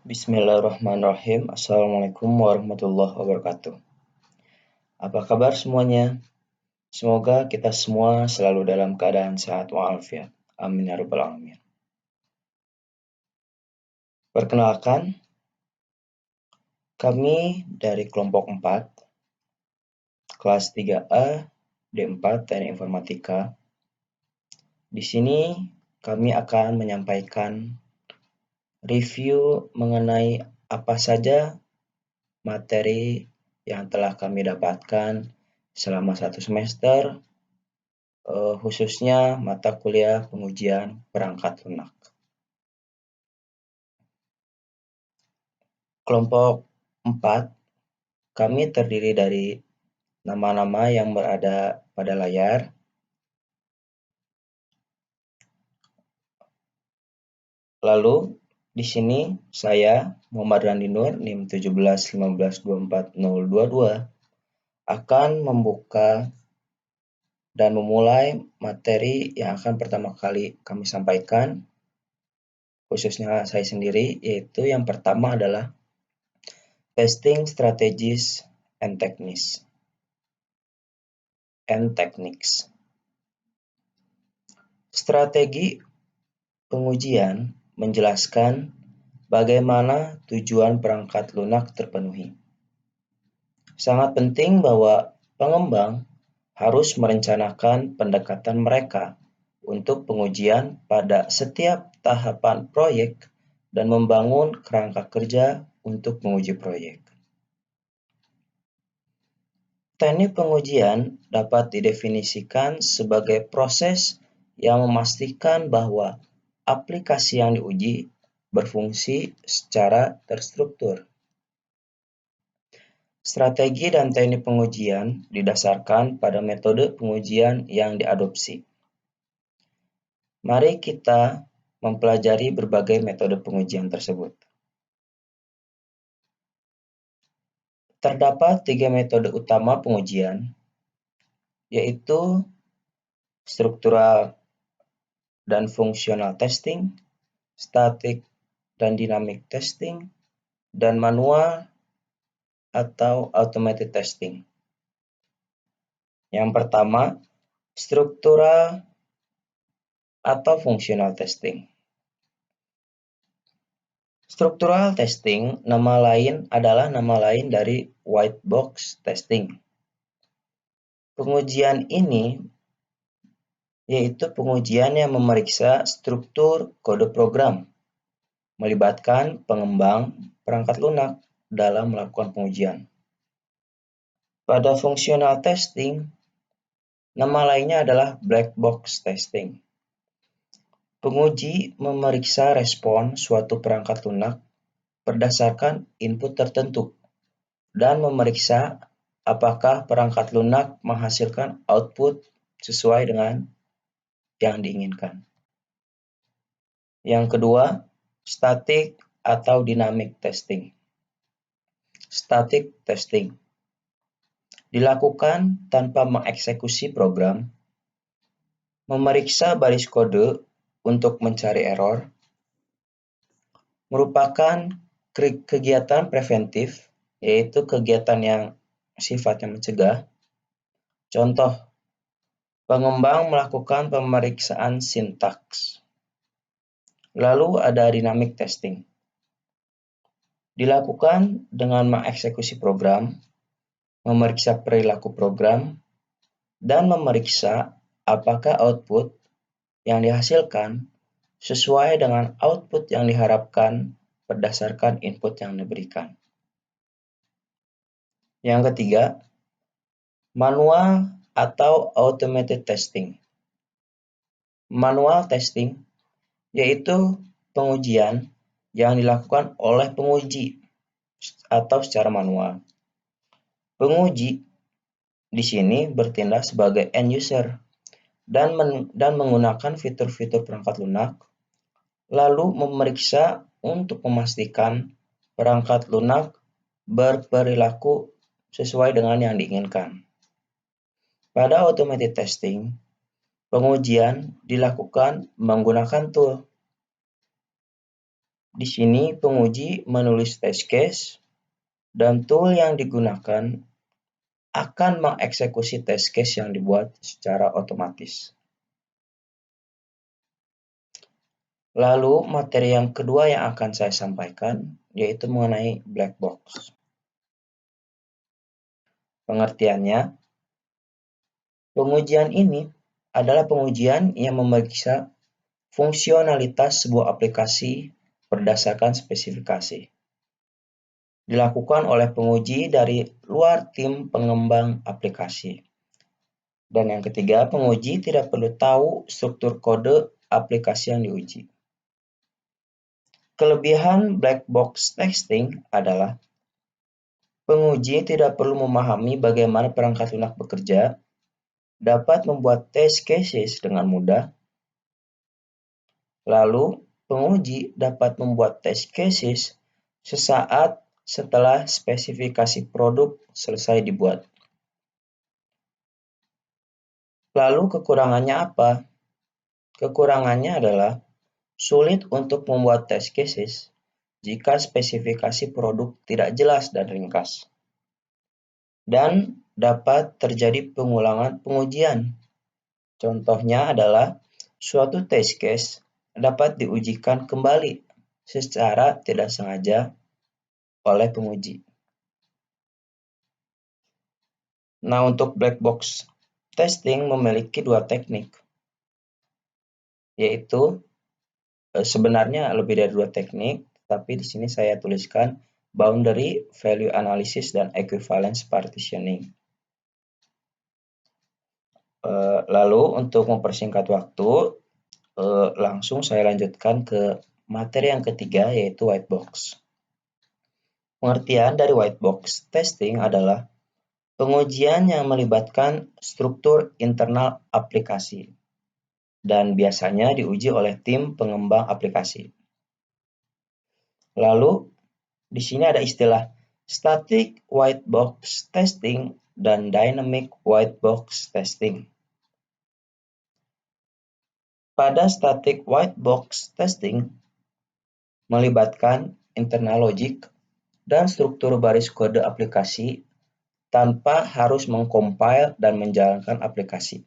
Bismillahirrahmanirrahim. Assalamualaikum warahmatullahi wabarakatuh. Apa kabar semuanya? Semoga kita semua selalu dalam keadaan sehat walafiat. Amin ya rabbal alamin. Perkenalkan, kami dari kelompok 4, kelas 3A, D4 Teknik Informatika. Di sini kami akan menyampaikan review mengenai apa saja materi yang telah kami dapatkan selama 1 semester, khususnya mata kuliah pengujian perangkat lunak. Kelompok 4, kami terdiri dari nama-nama yang berada pada layar. Lalu di sini saya Muhammad Randi Nur NIM 1715240022 akan membuka dan memulai materi yang akan pertama kali kami sampaikan, khususnya saya sendiri, yaitu yang pertama adalah Testing Strategies and Techniques. Strategi pengujian menjelaskan bagaimana tujuan perangkat lunak terpenuhi. Sangat penting bahwa pengembang harus merencanakan pendekatan mereka untuk pengujian pada setiap tahapan proyek dan membangun kerangka kerja untuk menguji proyek. Teknik pengujian dapat didefinisikan sebagai proses yang memastikan bahwa aplikasi yang diuji berfungsi secara terstruktur. Strategi dan teknik pengujian didasarkan pada metode pengujian yang diadopsi. Mari kita mempelajari berbagai metode pengujian tersebut. Terdapat 3 metode utama pengujian, yaitu struktural dan fungsional testing, static dan dynamic testing, dan manual atau automated testing. Yang pertama, struktural atau fungsional testing. Struktural testing adalah nama lain dari white box testing. Pengujian ini yaitu pengujian yang memeriksa struktur kode program, melibatkan pengembang perangkat lunak dalam melakukan pengujian. Pada functional testing, nama lainnya adalah black box testing. Penguji memeriksa respon suatu perangkat lunak berdasarkan input tertentu dan memeriksa apakah perangkat lunak menghasilkan output sesuai dengan yang diinginkan. Yang kedua, static atau dynamic testing. Static testing dilakukan tanpa mengeksekusi program, memeriksa baris kode untuk mencari error, merupakan kegiatan preventif, yaitu kegiatan yang sifatnya mencegah. Contoh, pengembang melakukan pemeriksaan sintaks. Lalu ada dynamic testing. Dilakukan dengan mengeksekusi program, memeriksa perilaku program, dan memeriksa apakah output yang dihasilkan sesuai dengan output yang diharapkan berdasarkan input yang diberikan. Yang ketiga, manual atau automated testing. Manual testing yaitu pengujian yang dilakukan oleh penguji atau secara manual. Penguji di sini bertindak sebagai end user dan menggunakan fitur-fitur perangkat lunak, lalu memeriksa untuk memastikan perangkat lunak berperilaku sesuai dengan yang diinginkan. Pada automated testing, pengujian dilakukan menggunakan tool Di sini penguji menulis test case dan tool yang digunakan akan mengeksekusi test case yang dibuat secara otomatis. Lalu materi yang kedua yang akan saya sampaikan yaitu mengenai black box. Pengertiannya, pengujian ini adalah pengujian yang memeriksa fungsionalitas sebuah aplikasi berdasarkan spesifikasi. Dilakukan oleh penguji dari luar tim pengembang aplikasi. Dan yang ketiga, penguji tidak perlu tahu struktur kode aplikasi yang diuji. Kelebihan black box testing adalah penguji tidak perlu memahami bagaimana perangkat lunak bekerja, dapat membuat test cases dengan mudah, lalu penguji dapat membuat test cases sesaat setelah spesifikasi produk selesai dibuat. Lalu kekurangannya apa? Kekurangannya adalah sulit untuk membuat test cases jika spesifikasi produk tidak jelas dan ringkas. Dan dapat terjadi pengulangan pengujian. Contohnya adalah suatu test case dapat diujikan kembali secara tidak sengaja oleh penguji. Nah, untuk black box testing memiliki dua teknik, yaitu sebenarnya lebih dari dua teknik, tapi di sini saya tuliskan boundary value analysis dan equivalence partitioning. Lalu untuk mempersingkat waktu, langsung saya lanjutkan ke materi yang ketiga yaitu white box. Pengertian dari white box testing adalah pengujian yang melibatkan struktur internal aplikasi dan biasanya diuji oleh tim pengembang aplikasi. Lalu di sini ada istilah static white box testing dan dynamic white box testing. Pada static white box testing melibatkan internal logic dan struktur baris kode aplikasi tanpa harus mengcompile dan menjalankan aplikasi.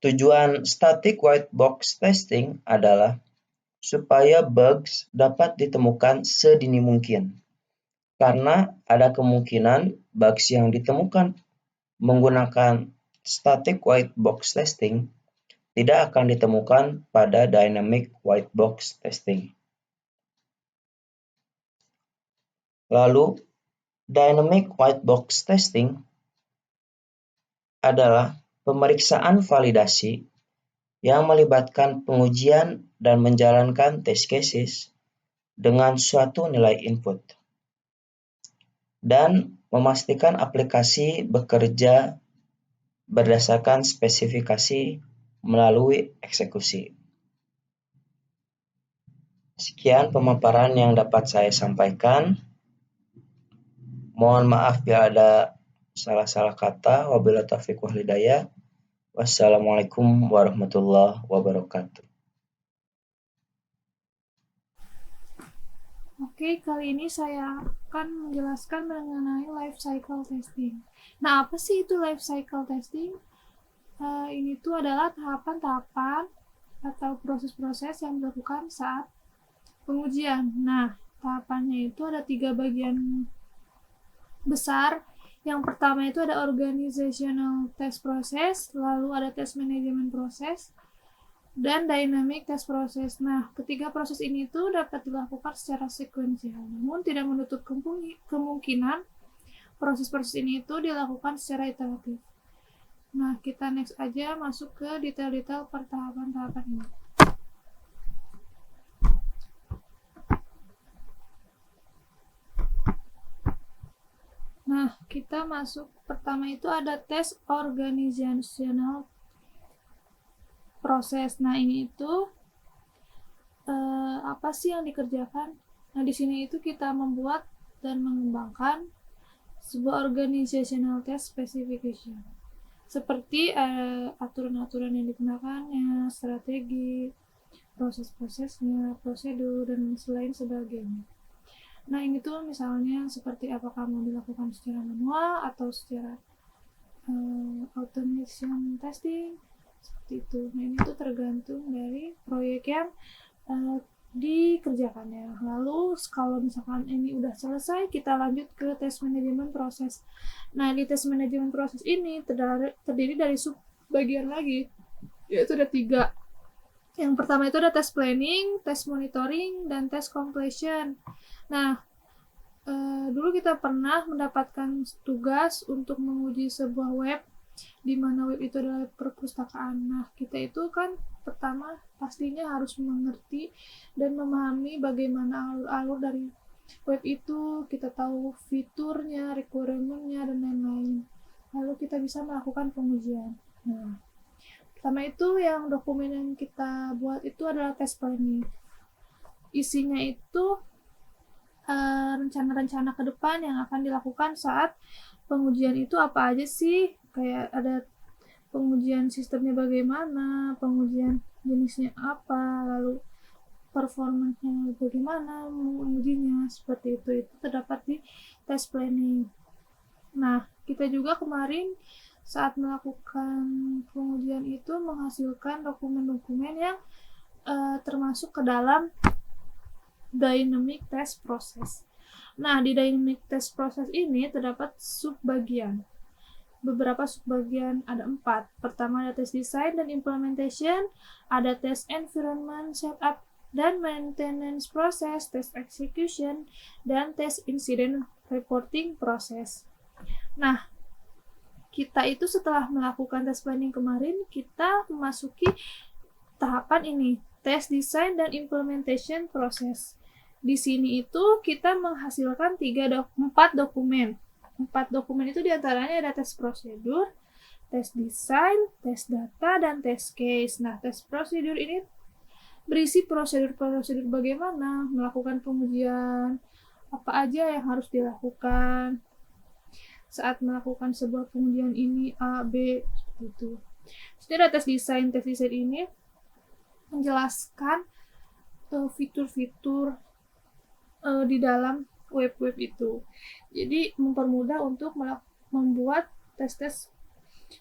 Tujuan static white box testing adalah supaya bugs dapat ditemukan sedini mungkin, karena ada kemungkinan bugs yang ditemukan menggunakan static white box testing tidak akan ditemukan pada dynamic white box testing. Lalu, dynamic white box testing adalah pemeriksaan validasi yang melibatkan pengujian dan menjalankan test cases dengan suatu nilai input dan memastikan aplikasi bekerja berdasarkan spesifikasi melalui eksekusi. Sekian pemaparan yang dapat saya sampaikan. Mohon maaf bila ada salah-salah kata. Wabillahi taufiq wal hidayah. Wassalamualaikum warahmatullahi wabarakatuh. Oke, kali ini saya akan menjelaskan mengenai life cycle testing. Nah, apa sih itu life cycle testing? Ini tuh adalah tahapan-tahapan atau proses-proses yang dilakukan saat pengujian. Nah, tahapannya itu ada 3 bagian besar. Yang pertama itu ada organizational test process, lalu ada test management process, dan dynamic test process. Nah, ketiga proses ini tuh dapat dilakukan secara sekuensial, namun tidak menutup kemungkinan proses-proses ini itu dilakukan secara iteratif. Nah, kita next aja masuk ke detail-detail pertahapan-tahapan ini. Nah, kita masuk pertama itu ada tes organizational proses. Nah, ini itu apa sih yang dikerjakan? Nah, di sini itu kita membuat dan mengembangkan sebuah organizational test specification. Seperti aturan-aturan yang digunakannya, strategi, proses-prosesnya, prosedur, dan selain sebagainya. Nah, ini tuh misalnya seperti apakah mau dilakukan secara manual atau secara automation testing, seperti itu. Nah, ini tuh tergantung dari proyek yang dikerjakannya. Lalu kalau misalkan ini udah selesai, kita lanjut ke tes manajemen proses. Nah, di tes manajemen proses ini terdiri dari sub bagian lagi, yaitu ada 3. Yang pertama itu ada tes planning, tes monitoring, dan tes completion. Nah, dulu kita pernah mendapatkan tugas untuk menguji sebuah web, di mana web itu adalah perpustakaan. Nah, kita itu kan pertama pastinya harus mengerti dan memahami bagaimana alur-alur dari web itu, kita tahu fiturnya, requirement-nya, dan lain-lain. Lalu kita bisa melakukan pengujian. Nah, pertama itu yang dokumen yang kita buat itu adalah test planning. Isinya itu rencana-rencana ke depan yang akan dilakukan saat pengujian itu apa aja sih, kayak ada pengujian sistemnya bagaimana, pengujian jenisnya apa, lalu performanya bagaimana mengujinya, seperti itu terdapat di test planning. Nah, kita juga kemarin saat melakukan pengujian itu menghasilkan dokumen-dokumen yang termasuk ke dalam dynamic test process. Nah, di dynamic test process ini terdapat subbagian. Beberapa subbagian, ada 4. Pertama ada test design dan implementation, ada test environment setup dan maintenance process, test execution, dan test incident reporting process. Nah, kita itu setelah melakukan test planning kemarin, kita memasuki tahapan ini, test design dan implementation process. Di sini itu kita menghasilkan 4 dokumen. 4 dokumen itu diantaranya ada tes prosedur, tes desain, tes data, dan tes case. Nah, tes prosedur ini berisi prosedur-prosedur bagaimana melakukan pengujian, apa aja yang harus dilakukan saat melakukan sebuah pengujian ini, A, B, seperti itu. Jadi ada tes desain. Tes desain ini menjelaskan fitur-fitur di dalam web-web itu. Jadi mempermudah untuk membuat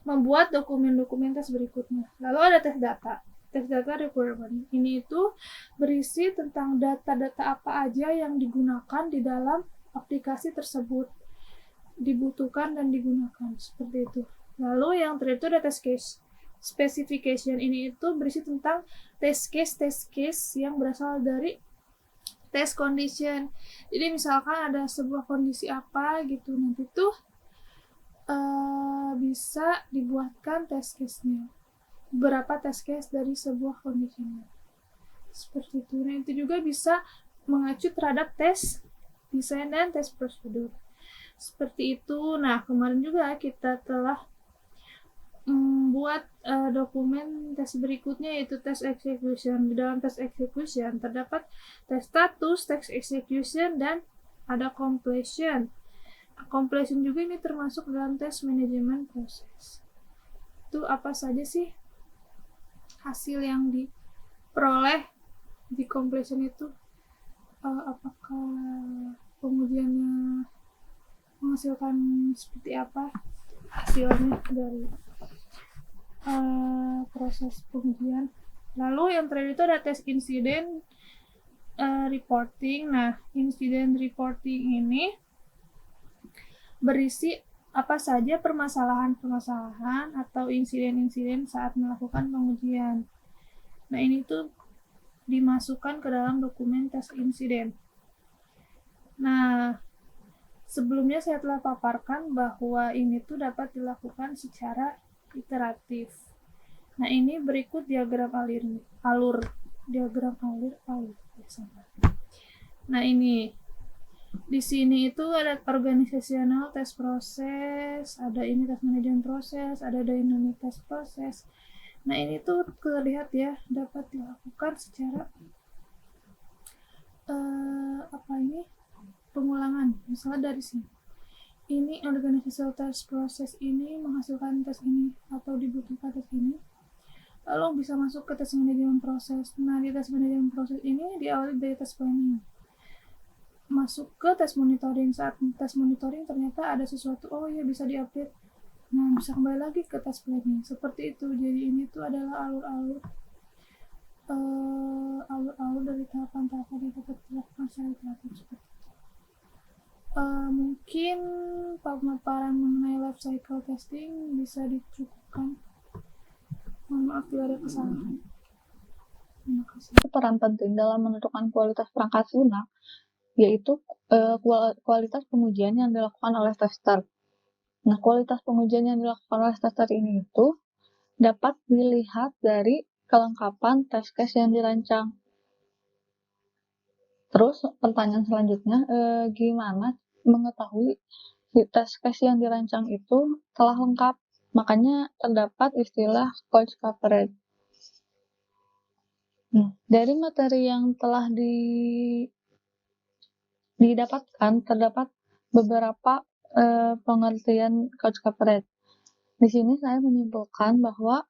membuat dokumen-dokumen tes berikutnya. Lalu ada tes data. Tes data requirement. Ini itu berisi tentang data-data apa aja yang digunakan di dalam aplikasi tersebut, dibutuhkan dan digunakan, seperti itu. Lalu yang terakhir itu ada test case. Specification ini itu berisi tentang test case yang berasal dari test condition. Jadi misalkan ada sebuah kondisi apa gitu, nanti tuh bisa dibuatkan test case-nya. Beberapa test case dari sebuah condition. Seperti itu. Nah, itu juga bisa mengacu terhadap tes desain dan tes prosedur. Seperti itu. Nah, kemarin juga kita telah membuat dokumen tes berikutnya, yaitu tes execution. Di dalam tes execution terdapat tes status, tes execution, dan ada completion. Completion juga ini termasuk dalam tes manajemen proses. Itu apa saja sih hasil yang diperoleh di completion itu? Apakah pengujiannya menghasilkan seperti apa hasilnya dari proses pengujian. Lalu yang terakhir itu ada tes incident reporting. Nah, incident reporting ini berisi apa saja permasalahan-permasalahan atau insiden-insiden saat melakukan pengujian. Nah, ini tuh dimasukkan ke dalam dokumen tes insiden. Nah, sebelumnya saya telah paparkan bahwa ini tuh dapat dilakukan secara iteratif. Nah, ini berikut diagram alur. Nah, ini di sini itu ada organizational test proses, ada ini test manajemen proses, ada dynamic test proses. Nah, ini tuh terlihat ya, dapat dilakukan secara pengulangan. Misalnya dari sini, ini organizational test proses ini menghasilkan tes ini atau dibutuhkan tes ini. lalu bisa masuk ke tes manajemen proses. Nah, di tes manajemen proses ini diawali dari tes planning, masuk ke tes monitoring. Saat tes monitoring ternyata ada sesuatu, oh ya bisa diupdate, nah bisa kembali lagi ke tes planning, seperti itu. Jadi ini tuh adalah alur dari tahapan-tahapan yang dapat dilakukan secara iteratif seperti itu. Mungkin pemaparan mengenai life cycle testing bisa dicukupkan. Mohon maaf bila ada kesalahan. Terima kasih. Peran penting dalam menentukan kualitas perangkat lunak yaitu kualitas pengujian yang dilakukan oleh tester. Nah, kualitas pengujian yang dilakukan oleh tester ini itu dapat dilihat dari kelengkapan test case yang dirancang. Terus pertanyaan selanjutnya, gimana mengetahui test case yang dirancang itu telah lengkap? Makanya terdapat istilah coach coverage. Dari materi yang telah didapatkan, terdapat beberapa pengertian coach coverage. Di sini saya menyimpulkan bahwa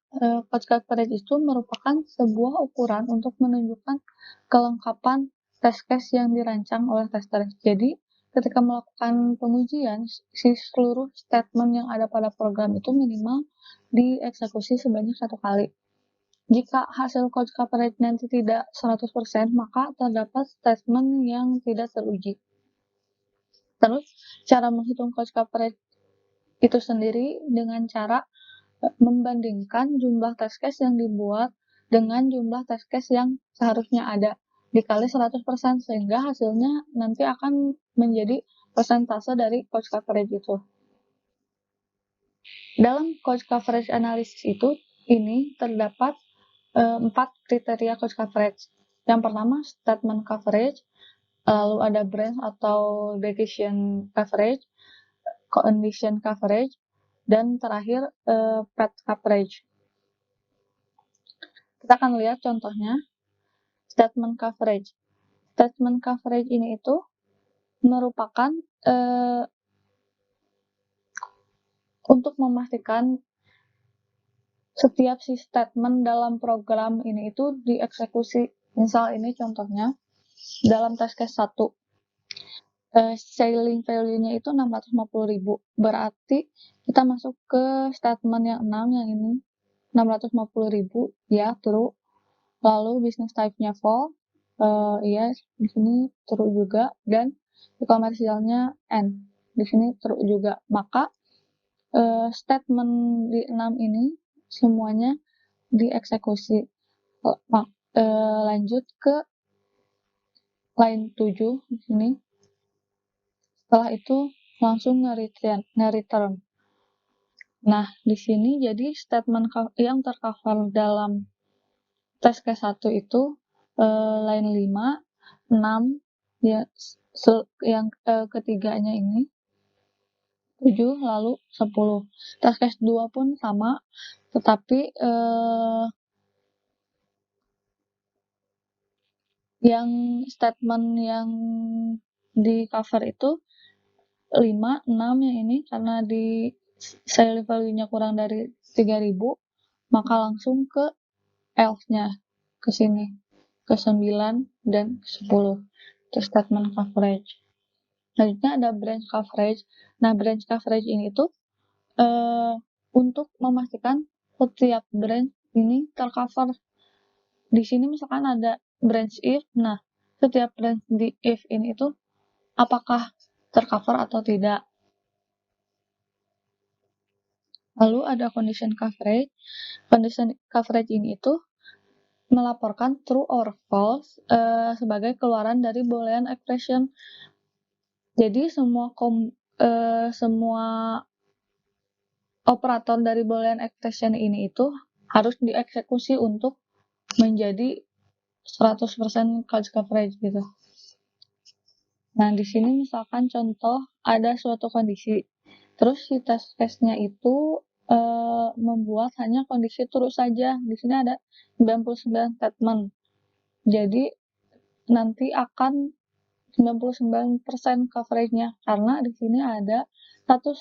coach coverage itu merupakan sebuah ukuran untuk menunjukkan kelengkapan test case yang dirancang oleh tester. Jadi, ketika melakukan pengujian, seluruh statement yang ada pada program itu minimal dieksekusi sebanyak 1 kali. Jika hasil coach coverage nanti tidak 100%, maka terdapat statement yang tidak teruji. Terus, cara menghitung coach coverage itu sendiri dengan cara membandingkan jumlah test case yang dibuat dengan jumlah test case yang seharusnya ada dikali 100%, sehingga hasilnya nanti akan menjadi persentase dari coach coverage itu. Dalam coach coverage analysis itu, ini terdapat 4 kriteria coach coverage. Yang pertama, statement coverage, lalu ada branch atau decision coverage, condition coverage, dan terakhir path coverage. Kita akan lihat contohnya statement coverage. Statement coverage ini itu merupakan untuk memastikan setiap si statement dalam program ini itu dieksekusi. Misal ini contohnya dalam test case 1. Selling value-nya itu 650.000. Berarti kita masuk ke statement yang 6 yang ini 650.000 ya, true. Lalu business type-nya fall, iya di sini true juga, dan komersialnya N di sini true juga. Maka statement di 6 ini semuanya dieksekusi. Lanjut ke line 7 di sini. Setelah itu langsung nge-return. Nah, di sini jadi statement yang tercover dalam test case 1 itu line 5, 6, ya, yang ketiganya ini 7, lalu 10. Test case 2 pun sama, tetapi yang statement yang di cover itu 5, 6 yang ini karena di sale value-nya kurang dari 3.000, maka langsung ke else-nya ke sini, ke 9 dan 10. Itu statement coverage. Selanjutnya ada branch coverage. Nah, branch coverage ini tuh untuk memastikan setiap branch ini tercover. Di sini misalkan ada branch if, nah setiap branch di if ini tuh apakah tercover atau tidak. Lalu ada condition coverage. Condition coverage ini itu melaporkan true or false sebagai keluaran dari boolean expression. Jadi semua operator dari boolean expression ini itu harus dieksekusi untuk menjadi 100% coach coverage gitu. Nah, di sini misalkan contoh ada suatu kondisi. Terus si test case-nya itu membuat hanya kondisi true saja. Di sini ada 99 statement. Jadi nanti akan 99% coverage-nya karena di sini ada satu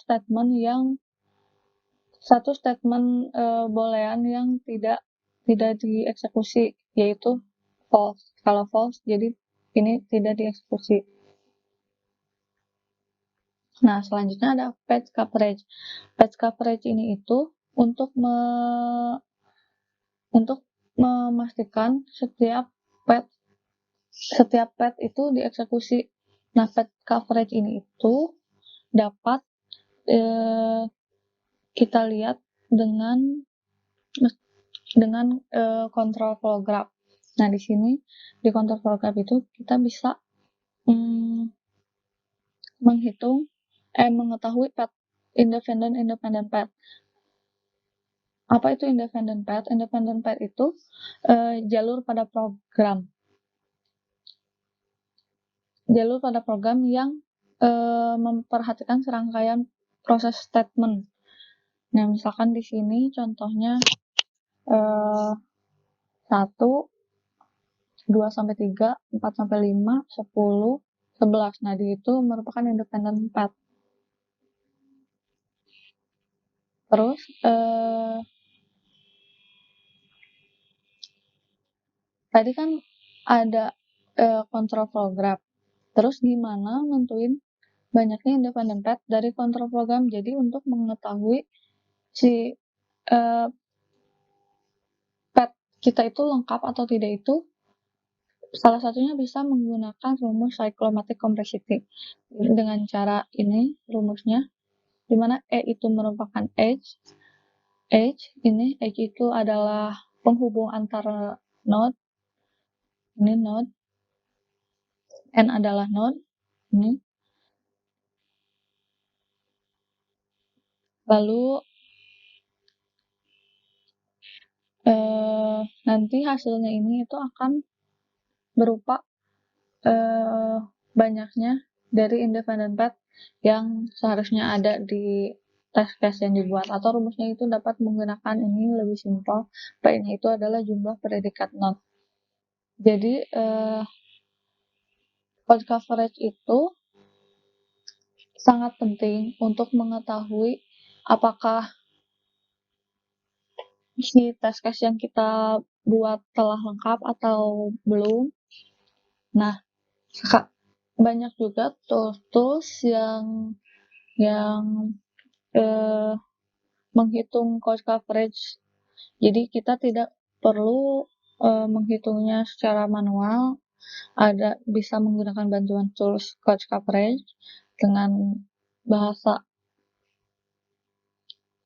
statement boolean yang tidak tidak dieksekusi, yaitu false. Kalau false, jadi ini tidak dieksekusi. Nah, selanjutnya ada page coverage. Page coverage ini itu untuk memastikan setiap page itu dieksekusi. Nah, page coverage ini itu dapat kita lihat dengan control flow graph. Nah, di sini di control flow graph itu kita bisa mengetahui path independent path. Apa itu independent path? Independent path itu jalur pada program yang memperhatikan serangkaian proses statement. Nah, misalkan di sini contohnya 1, 2 sampai 3, 4 sampai 5, 10, 11. Nah, itu merupakan independent path. Terus tadi kan ada control flow graph. Terus gimana nentuin banyaknya independent path dari control program? Jadi untuk mengetahui si path kita itu lengkap atau tidak itu, salah satunya bisa menggunakan rumus cyclomatic complexity. Dengan cara ini rumusnya, di mana E itu merupakan edge itu adalah penghubung antara node, ini node, N adalah node, ini. Lalu nanti hasilnya ini itu akan berupa banyaknya dari independent path yang seharusnya ada di test case yang dibuat, atau rumusnya itu dapat menggunakan ini lebih simpel. P-nya itu adalah jumlah predikat node. Jadi code coverage itu sangat penting untuk mengetahui apakah si test case yang kita buat telah lengkap atau belum. Nah, banyak juga tools yang menghitung code coverage. Jadi kita tidak perlu menghitungnya secara manual. Bisa menggunakan bantuan tools code coverage dengan bahasa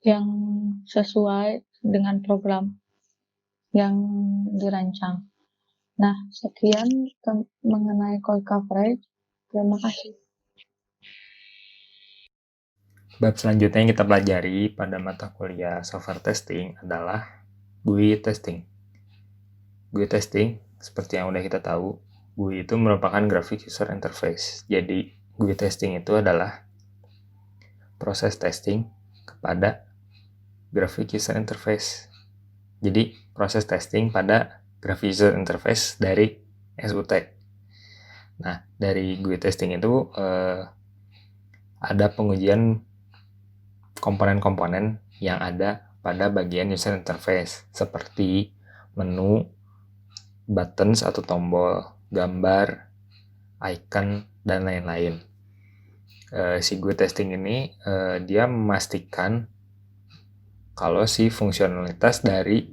yang sesuai dengan program yang dirancang. Nah, sekian mengenai code coverage. Terima kasih. Bab selanjutnya yang kita pelajari pada mata kuliah software testing adalah GUI testing. GUI testing, seperti yang udah kita tahu, GUI itu merupakan graphic user interface. Jadi, GUI testing itu adalah proses testing kepada graphic user interface. Jadi, proses testing pada graphic user interface dari SUT. Nah, dari GUI testing itu ada pengujian komponen-komponen yang ada pada bagian user interface, seperti menu, buttons atau tombol, gambar, icon, dan lain-lain. Si GUI testing ini dia memastikan kalau si fungsionalitas dari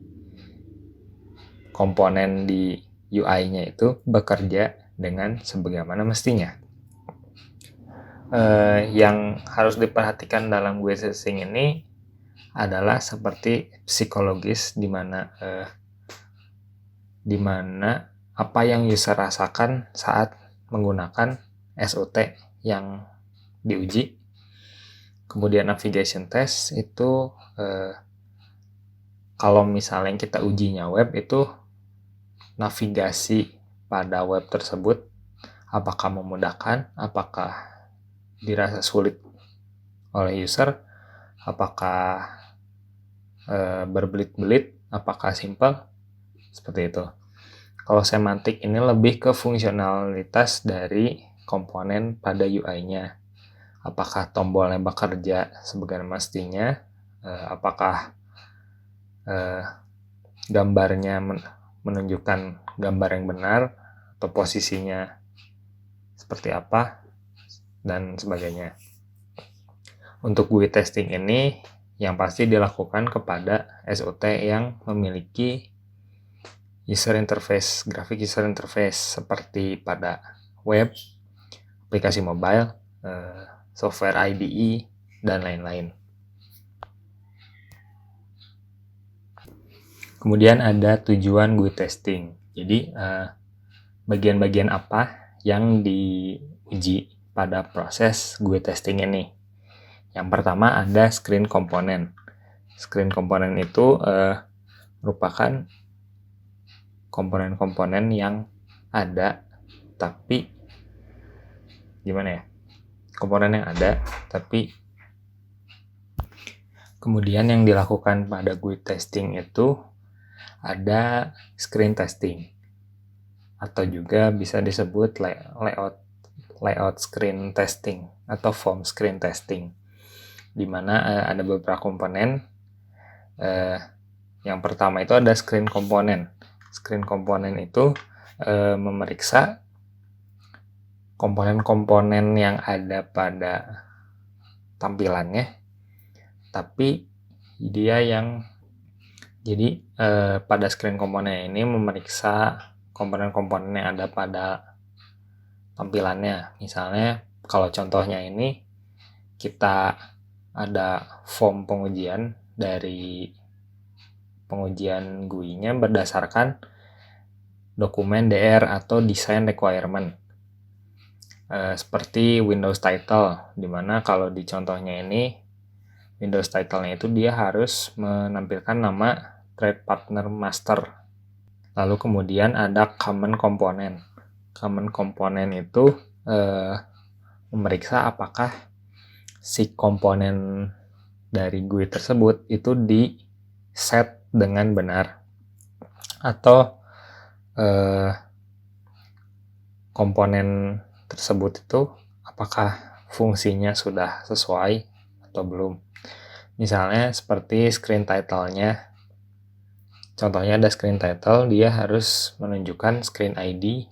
komponen di UI-nya itu bekerja dengan sebagaimana mestinya. Yang harus diperhatikan dalam GUI testing ini adalah seperti psikologis, di mana apa yang user rasakan saat menggunakan SUT yang diuji. Kemudian navigation test itu kalau misalnya kita ujinya web, itu navigasi pada web tersebut apakah memudahkan, apakah dirasa sulit oleh user, apakah berbelit-belit, apakah simple, seperti itu. Kalau semantik ini lebih ke fungsionalitas dari komponen pada UI-nya. Apakah tombolnya bekerja sebagaimana mestinya, apakah gambarnya menunjukkan gambar yang benar atau posisinya seperti apa dan sebagainya. Untuk GUI testing ini yang pasti dilakukan kepada SOT yang memiliki user interface, graphic user interface seperti pada web, aplikasi mobile, software IDE, dan lain-lain. Kemudian ada tujuan GUI testing. Jadi bagian-bagian apa yang diuji pada proses GUI testing ini? Yang pertama ada screen component. Screen component itu merupakan komponen-komponen yang ada tapi komponen yang ada tapi kemudian yang dilakukan pada GUI testing itu ada screen testing atau juga bisa disebut layout screen testing atau form screen testing, di mana ada beberapa komponen. Yang pertama itu ada screen component. Screen component itu memeriksa komponen-komponen yang ada pada tampilannya, tapi dia yang pada screen komponen ini memeriksa komponen-komponen yang ada pada tampilannya. Misalnya kalau contohnya ini kita ada form pengujian dari pengujian GUI-nya berdasarkan dokumen DR atau design requirement. Seperti Windows title, dimana kalau di contohnya ini Windows title-nya itu dia harus menampilkan nama trade partner master. Lalu kemudian ada common component. Common component itu memeriksa apakah si komponen dari GUI tersebut itu di set dengan benar atau komponen tersebut itu apakah fungsinya sudah sesuai atau belum. Misalnya seperti screen title-nya. Contohnya ada screen title, dia harus menunjukkan screen ID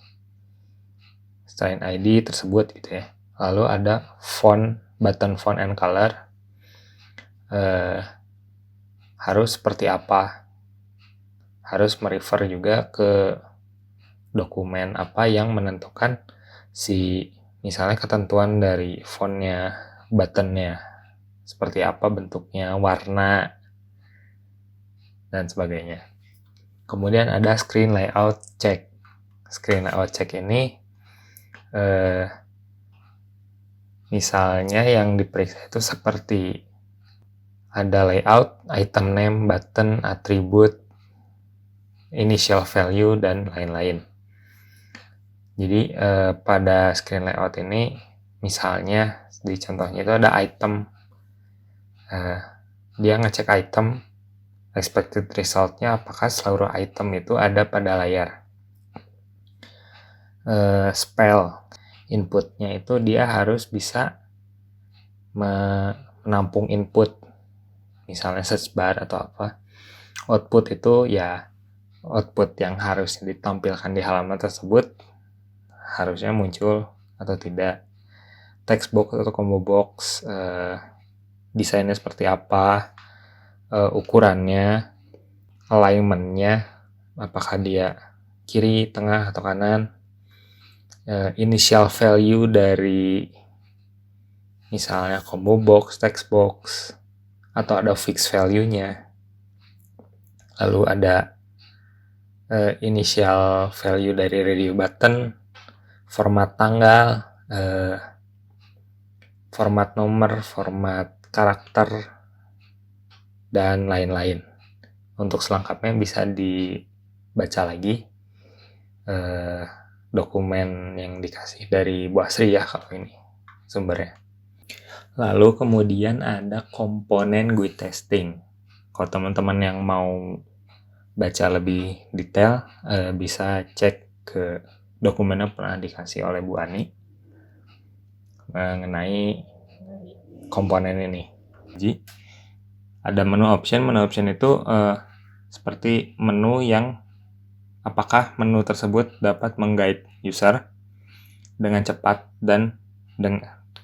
tersebut gitu ya. Lalu ada font, button font and color, harus seperti apa. Harus merefer juga ke dokumen apa yang menentukan misalnya ketentuan dari fontnya, buttonnya, seperti apa bentuknya, warna, dan sebagainya. Kemudian ada screen layout check. Screen layout check ini misalnya yang diperiksa itu seperti ada layout, item name, button, attribute, initial value, dan lain-lain. Jadi pada screen layout ini misalnya di contohnya itu ada item. Dia ngecek item, expected result-nya apakah seluruh item itu ada pada layar. Spell, input-nya itu dia harus bisa menampung input, misalnya search bar atau apa. Output itu ya output yang harus ditampilkan di halaman tersebut harusnya muncul atau tidak. Text box atau combo box, desainnya seperti apa, ukurannya, alignment-nya, apakah dia kiri, tengah, atau kanan, initial value dari misalnya combo box, text box, atau ada fixed value-nya. Lalu ada initial value dari radio button, format tanggal, format nomor, format karakter, dan lain-lain. Untuk selengkapnya bisa dibaca lagi dokumen yang dikasih dari Bu Asri ya kalau ini sumbernya. Lalu kemudian ada komponen GUI testing. Kalau teman-teman yang mau baca lebih detail bisa cek ke dokumen yang pernah dikasih oleh Bu Ani mengenai komponen ini. Jadi ada menu option itu seperti menu yang apakah menu tersebut dapat mengguide user dengan cepat dan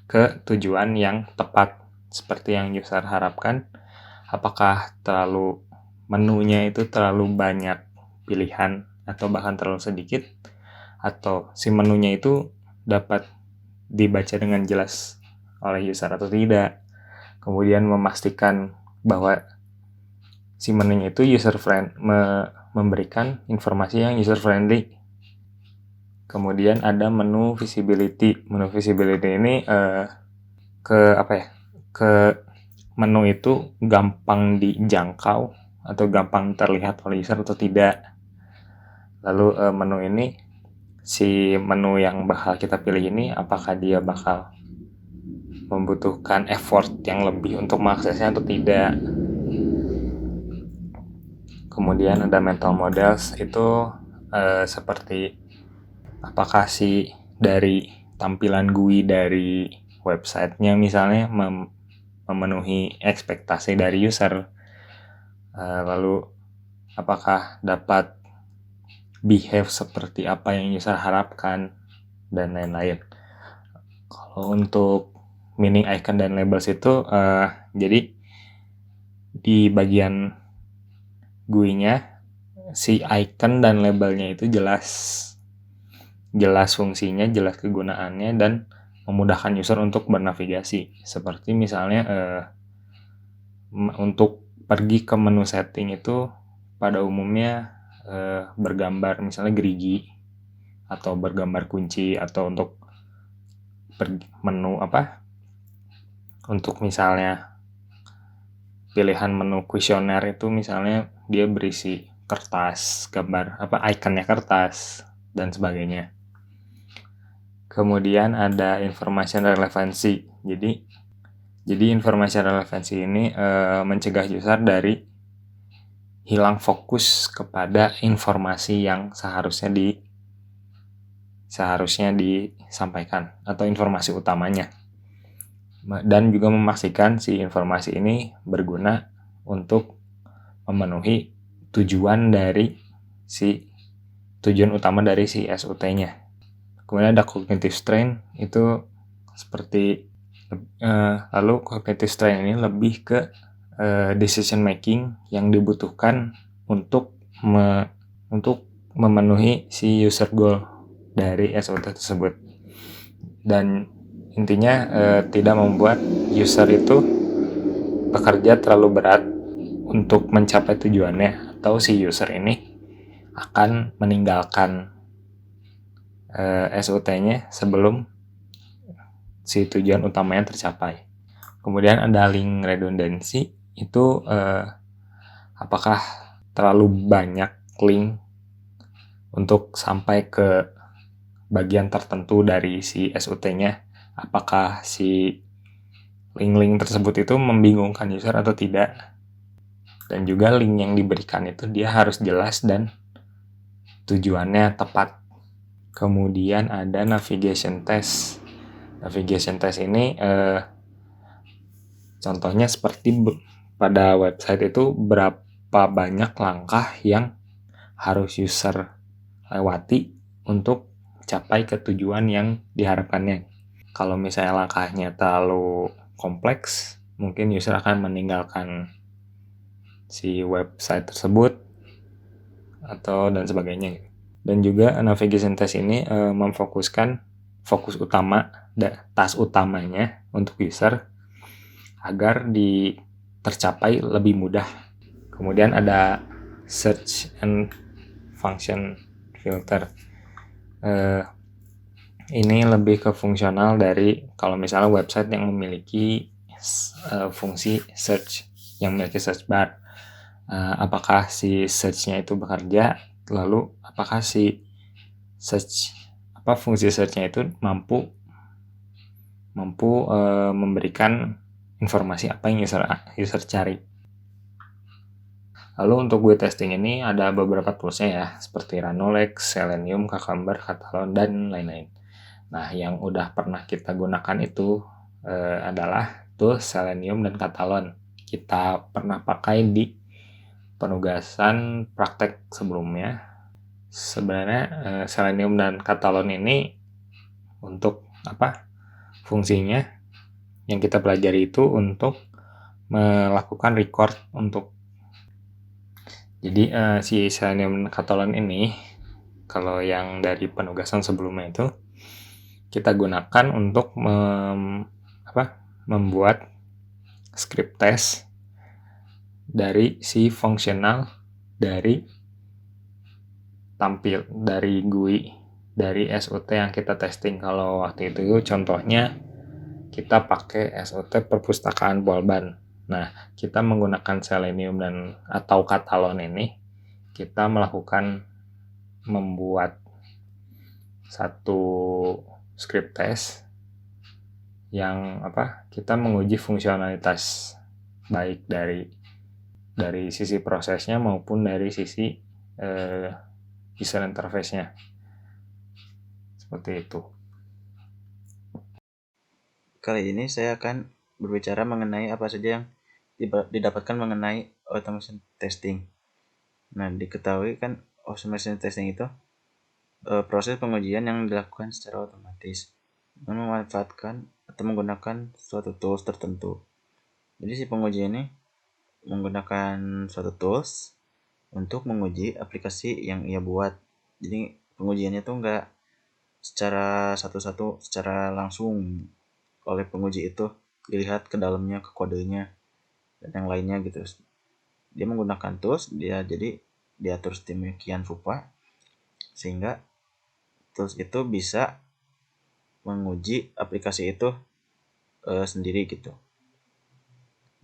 ke tujuan yang tepat seperti yang user harapkan. Apakah menunya itu terlalu banyak pilihan atau bahkan terlalu sedikit, atau si menunya itu dapat dibaca dengan jelas oleh user atau tidak. Kemudian memastikan bahwa si menunya itu memberikan informasi yang user friendly. Kemudian ada menu visibility. Menu visibility ini ke menu itu gampang dijangkau atau gampang terlihat oleh user atau tidak. Lalu menu ini, si menu yang bakal kita pilih ini, apakah dia bakal membutuhkan effort yang lebih untuk mengaksesnya atau tidak. Kemudian ada mental models, itu seperti apakah si dari tampilan GUI dari websitenya misalnya memenuhi ekspektasi dari user, lalu apakah dapat behave seperti apa yang user harapkan, dan lain-lain. Kalau untuk meaning icon dan labels itu jadi di bagian GUI-nya si icon dan labelnya itu jelas fungsinya, jelas kegunaannya, dan memudahkan user untuk bernavigasi. Seperti misalnya untuk pergi ke menu setting itu pada umumnya bergambar misalnya gerigi atau bergambar kunci, atau untuk menu untuk misalnya pilihan menu kuesioner itu misalnya dia berisi kertas, gambar ikonnya kertas dan sebagainya. Kemudian ada information relevancy. Jadi information relevancy ini mencegah user dari hilang fokus kepada informasi yang seharusnya disampaikan atau informasi utamanya, dan juga memastikan si informasi ini berguna untuk memenuhi tujuan utama dari si SUT-nya. Kemudian ada cognitive strain, itu seperti lalu cognitive strain ini lebih ke decision making yang dibutuhkan untuk memenuhi si user goal dari SOT tersebut, dan intinya tidak membuat user itu bekerja terlalu berat untuk mencapai tujuannya, atau si user ini akan meninggalkan SOT-nya sebelum si tujuan utamanya tercapai. Kemudian ada link redundancy, itu apakah terlalu banyak link untuk sampai ke bagian tertentu dari si SUT-nya, apakah si link-link tersebut itu membingungkan user atau tidak, dan juga link yang diberikan itu dia harus jelas dan tujuannya tepat. Kemudian ada navigation test. Navigation test ini contohnya seperti pada website itu berapa banyak langkah yang harus user lewati untuk capai ke tujuan yang diharapkannya. Kalau misalnya langkahnya terlalu kompleks, mungkin user akan meninggalkan si website tersebut atau dan sebagainya. Dan juga navigation test ini memfokuskan fokus utama, task utamanya untuk user agar tercapai lebih mudah. Kemudian ada search and function filter. Ini lebih ke fungsional dari kalau misalnya website yang memiliki fungsi search, yang memiliki search bar. Apakah si search-nya itu bekerja, lalu apakah si fungsi search-nya itu mampu memberikan informasi apa yang user cari. Lalu untuk GUI testing ini ada beberapa toolsnya ya, seperti Ranolex, Selenium, Cucumber, Catalon, dan lain-lain. Nah, yang udah pernah kita gunakan itu adalah tools Selenium dan Catalon. Kita pernah pakai di penugasan praktek sebelumnya, sebenarnya Selenium dan Katalon ini untuk apa? Fungsinya yang kita pelajari itu untuk melakukan record untuk jadi si Selenium Katalon ini kalau yang dari penugasan sebelumnya itu kita gunakan untuk membuat script test dari si fungsional dari GUI dari SUT yang kita testing. Kalau waktu itu contohnya kita pakai SUT perpustakaan Polban. Nah, kita menggunakan Selenium dan atau Katalon ini kita membuat satu script test yang kita menguji fungsionalitas baik dari sisi prosesnya maupun dari sisi user interface-nya. Seperti itu. Kali ini saya akan berbicara mengenai apa saja yang didapatkan mengenai automation testing. Nah, diketahui kan automation testing itu proses pengujian yang dilakukan secara otomatis dengan memanfaatkan atau menggunakan suatu tools tertentu. Jadi si penguji ini menggunakan suatu tools untuk menguji aplikasi yang ia buat. Jadi pengujiannya tuh enggak secara satu-satu, secara langsung oleh penguji itu dilihat ke dalamnya, ke kodenya dan yang lainnya gitu. Dia menggunakan tools, jadi diatur sedemikian rupa sehingga tools itu bisa menguji aplikasi itu sendiri gitu.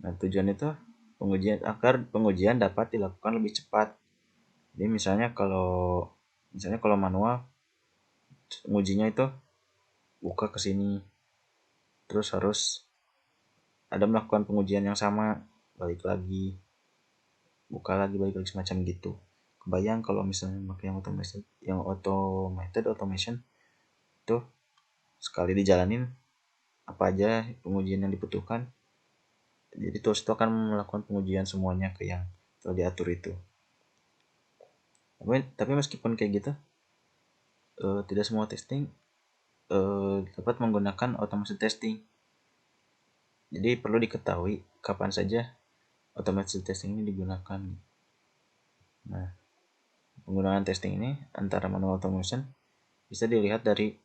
Nah, tujuan itu agar pengujian dapat dilakukan lebih cepat. Jadi misalnya kalau manual mengujinya itu buka ke sini, terus harus ada melakukan pengujian yang sama, balik lagi, buka lagi, balik lagi, semacam gitu. Kebayang kalau misalnya pakai yang automated automation itu sekali dijalanin apa aja pengujian yang dibutuhkan, jadi tools itu akan melakukan pengujian semuanya ke yang telah diatur itu. Tapi meskipun kayak gitu, tidak semua testing dapat menggunakan automation testing. Jadi perlu diketahui kapan saja automation testing ini digunakan. Nah, penggunaan testing ini antara manual automation bisa dilihat dari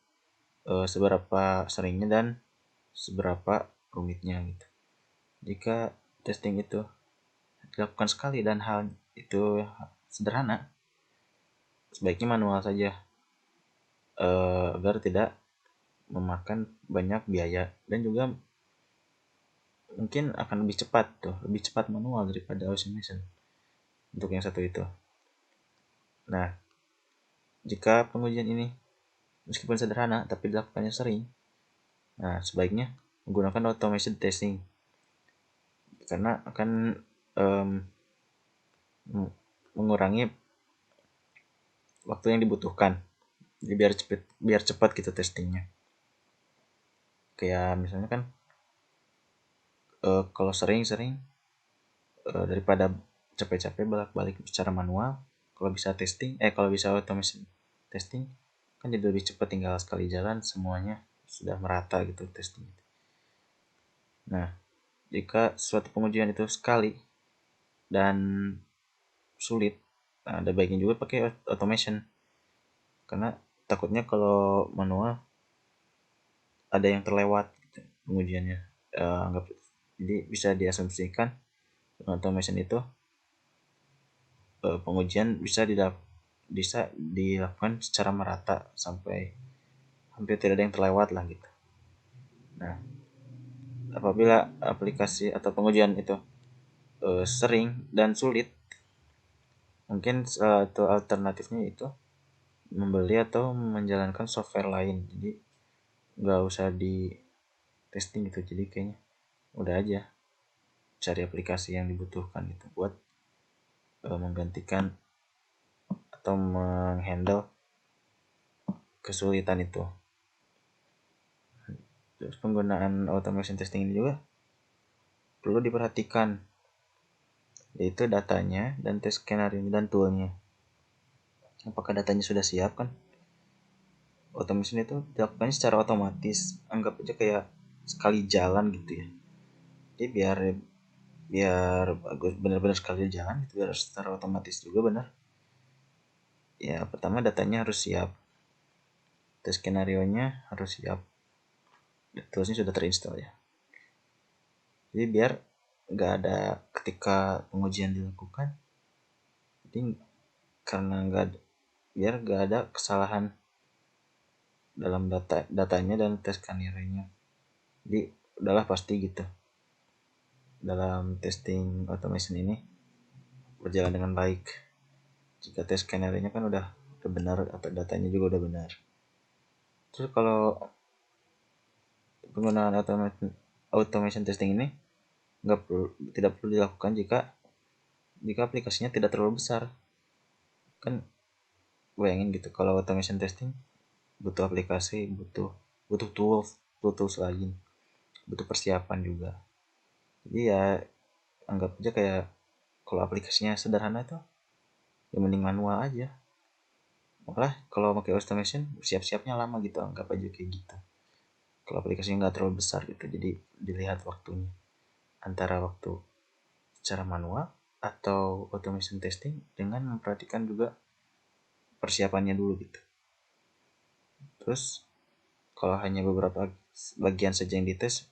seberapa seringnya dan seberapa rumitnya gitu. Jika testing itu dilakukan sekali dan hal itu sederhana, sebaiknya manual saja agar tidak memakan banyak biaya dan juga mungkin akan lebih cepat manual daripada automation untuk yang satu itu. Nah, jika pengujian ini meskipun sederhana tapi dilakukannya sering, nah sebaiknya menggunakan automation testing karena akan mengurangi waktu yang dibutuhkan. Jadi biar cepat gitu testingnya. Kayak misalnya kan kalau sering-sering daripada capek-capek bolak-balik secara manual, kalau bisa automation testing kan jadi lebih cepat, tinggal sekali jalan semuanya sudah merata gitu testing. Nah, jika suatu pengujian itu sekali dan sulit, nah ada baiknya juga pakai automation karena takutnya kalau manual ada yang terlewat gitu, pengujiannya. Jadi bisa diasumsikan dengan automation itu pengujian bisa dilakukan secara merata sampai hampir tidak ada yang terlewat lah gitu. Nah, apabila aplikasi atau pengujian itu sering dan sulit, mungkin satu alternatifnya itu membeli atau menjalankan software lain. Jadi nggak usah di testing gitu, jadi kayaknya udah aja cari aplikasi yang dibutuhkan gitu buat menggantikan atau menghandle kesulitan itu. Terus penggunaan automation testing ini juga perlu diperhatikan yaitu datanya dan test skenario dan toolnya. Apakah datanya sudah siap kan? Automation itu dilakukan secara otomatis, anggap aja kayak sekali jalan gitu ya. Jadi biar bagus, benar-benar sekali jalan gitu, biar secara otomatis juga benar. Ya pertama datanya harus siap, tes skenario-nya harus siap, toolsnya sudah terinstall ya. Jadi biar nggak ada ketika pengujian dilakukan, jadi biar nggak ada kesalahan dalam datanya dan tes skenario-nya. Jadi udahlah pasti gitu, dalam testing automation ini berjalan dengan baik jika tes skenario-nya kan udah benar atau datanya juga udah benar. Terus kalau penggunaan automation testing ini tidak perlu dilakukan jika aplikasinya tidak terlalu besar. Kan bayangin gitu, kalau automation testing butuh aplikasi, butuh tools lagi, butuh persiapan juga. Jadi ya anggap aja kayak kalau aplikasinya sederhana itu ya mending manual aja. Malah kalau pakai automation siap-siapnya lama gitu, anggap aja kayak gitu. Kalau aplikasinya nggak terlalu besar gitu, jadi dilihat waktunya antara waktu secara manual atau automation testing dengan memperhatikan juga persiapannya dulu gitu. Terus kalau hanya beberapa bagian saja yang dites,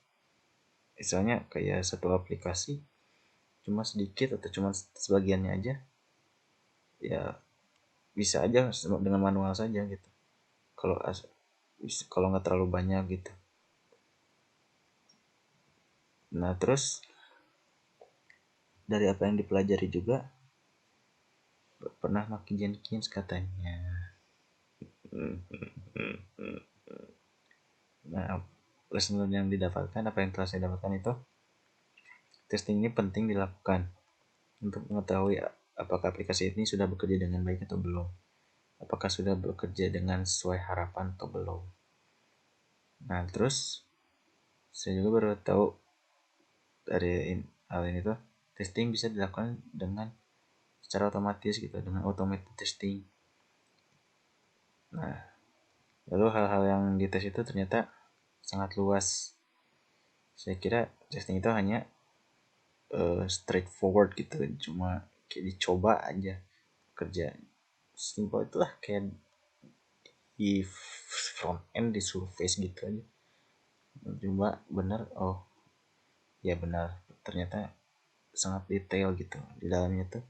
misalnya kayak satu aplikasi cuma sedikit atau cuma sebagiannya aja, ya bisa aja dengan manual saja gitu. Kalau nggak terlalu banyak gitu. Nah terus dari apa yang dipelajari juga, pernah pakai Jenkins katanya. Nah lesson yang didapatkan, apa yang telah saya dapatkan itu, testing ini penting dilakukan untuk mengetahui apakah aplikasi ini sudah bekerja dengan baik atau belum, apakah sudah bekerja dengan sesuai harapan atau belum. Nah terus saya juga baru tahu dari hal ini tuh, testing bisa dilakukan dengan secara otomatis gitu, dengan automated testing. Nah lalu hal-hal yang dites itu ternyata sangat luas. Saya kira testing itu hanya straightforward gitu, cuma kayak dicoba aja kerja. Simple itulah, kayak di front end di surface gitu aja. Cuma benar, oh ya benar, ternyata sangat detail gitu di dalamnya tuh.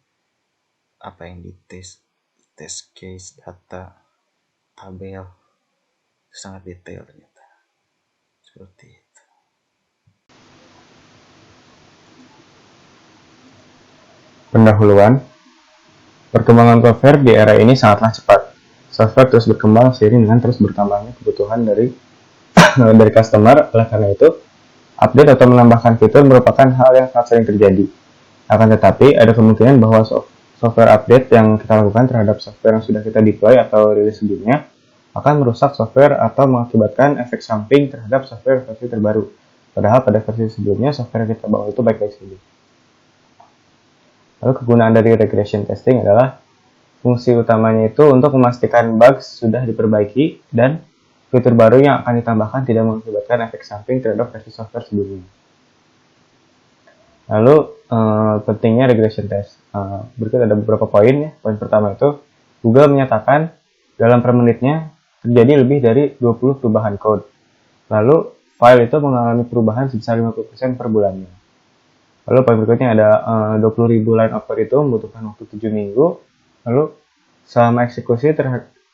Apa yang dites, test case, data, tabel, sangat detail ternyata. Seperti itu. Pendahuluan, perkembangan software di era ini sangatlah cepat. Software terus berkembang seiring dengan terus bertambahnya kebutuhan dari customer. Oleh karena itu, update atau menambahkan fitur merupakan hal yang sangat sering terjadi. Akan tetapi, ada kemungkinan bahwa software update yang kita lakukan terhadap software yang sudah kita deploy atau rilis sebelumnya akan merusak software atau mengakibatkan efek samping terhadap software versi terbaru. Padahal pada versi sebelumnya software yang kita bawa itu baik-baik saja. Lalu kegunaan dari regression testing adalah fungsi utamanya itu untuk memastikan bugs sudah diperbaiki dan fitur baru yang akan ditambahkan tidak mengakibatkan efek samping terhadap versi software sebelumnya. Lalu pentingnya regression test. Berikut ada beberapa poin ya. Poin pertama itu, Google menyatakan dalam per menitnya terjadi lebih dari 20 perubahan code. Lalu file itu mengalami perubahan sebesar 50% per bulannya. Lalu poin berikutnya ada 20.000 line of code itu membutuhkan waktu 7 minggu. Lalu selama eksekusi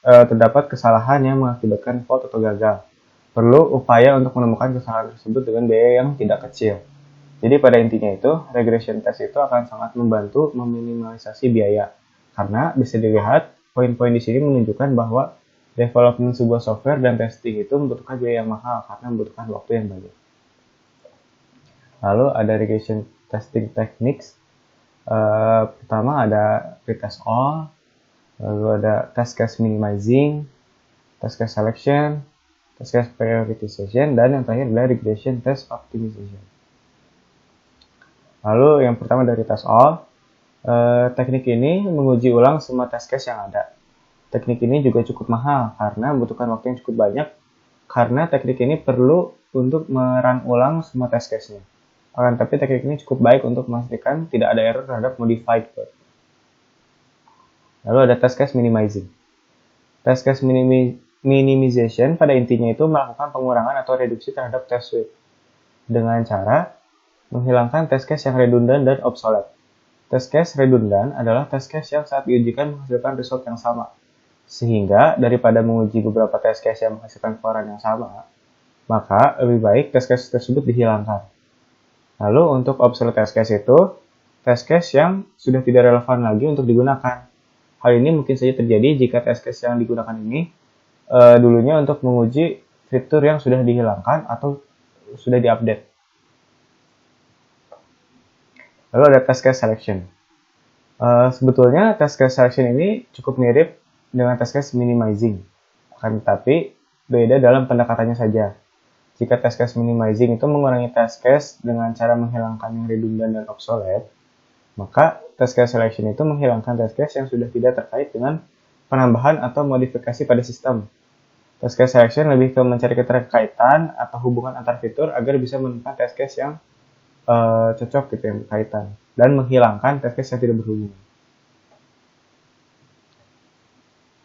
terdapat kesalahan yang mengakibatkan fault atau gagal. Perlu upaya untuk menemukan kesalahan tersebut dengan biaya yang tidak kecil. Jadi pada intinya itu, regression test itu akan sangat membantu meminimalisasi biaya. Karena bisa dilihat, poin-poin di sini menunjukkan bahwa development sebuah software dan testing itu membutuhkan biaya yang mahal karena membutuhkan waktu yang banyak. Lalu ada regression testing techniques. Pertama ada pretest all, lalu ada test case minimizing, test case selection, test case prioritization, dan yang terakhir adalah regression test optimization. Lalu yang pertama dari test all, Teknik ini menguji ulang semua test case yang ada. Teknik ini juga cukup mahal karena membutuhkan waktu yang cukup banyak, karena teknik ini perlu untuk merun ulang semua test case-nya. Akan tapi teknik ini cukup baik untuk memastikan tidak ada error terhadap modified code. Lalu ada test case minimizing. Test case minimization pada intinya itu melakukan pengurangan atau reduksi terhadap test suite dengan cara menghilangkan test case yang redundant dan obsolete. Test case redundant adalah test case yang saat diujikan menghasilkan result yang sama. Sehingga daripada menguji beberapa test case yang menghasilkan keluaran yang sama, maka lebih baik test case tersebut dihilangkan. Lalu untuk obsolete test case itu, test case yang sudah tidak relevan lagi untuk digunakan. Hal ini mungkin saja terjadi jika test case yang digunakan ini dulunya untuk menguji fitur yang sudah dihilangkan atau sudah diupdate. Lalu ada test case selection. Sebetulnya test case selection ini cukup mirip dengan test case minimizing, akan tetapi beda dalam pendekatannya saja. Jika test case minimizing itu mengurangi test case dengan cara menghilangkan yang redundant dan obsolete, maka test case selection itu menghilangkan test case yang sudah tidak terkait dengan penambahan atau modifikasi pada sistem. Test case selection lebih ke mencari keterkaitan atau hubungan antar fitur agar bisa menemukan test case yang cocok gitu, yang berkaitan, dan menghilangkan test case yang tidak berhubungan.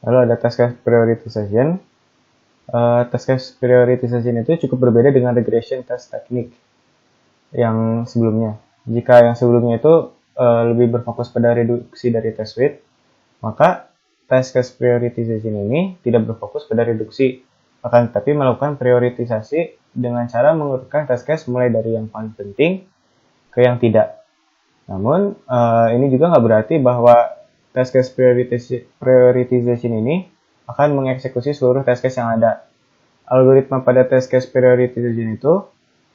Lalu ada test case prioritization. Test case prioritization itu cukup berbeda dengan regression test teknik yang sebelumnya. Jika yang sebelumnya itu lebih berfokus pada reduksi dari test suite, maka test case prioritization ini tidak berfokus pada reduksi, akan tetapi melakukan prioritisasi dengan cara mengurutkan test case mulai dari yang paling penting ke yang tidak. Namun, ini juga nggak berarti bahwa test case prioritization ini akan mengeksekusi seluruh test case yang ada. Algoritma pada test case prioritization itu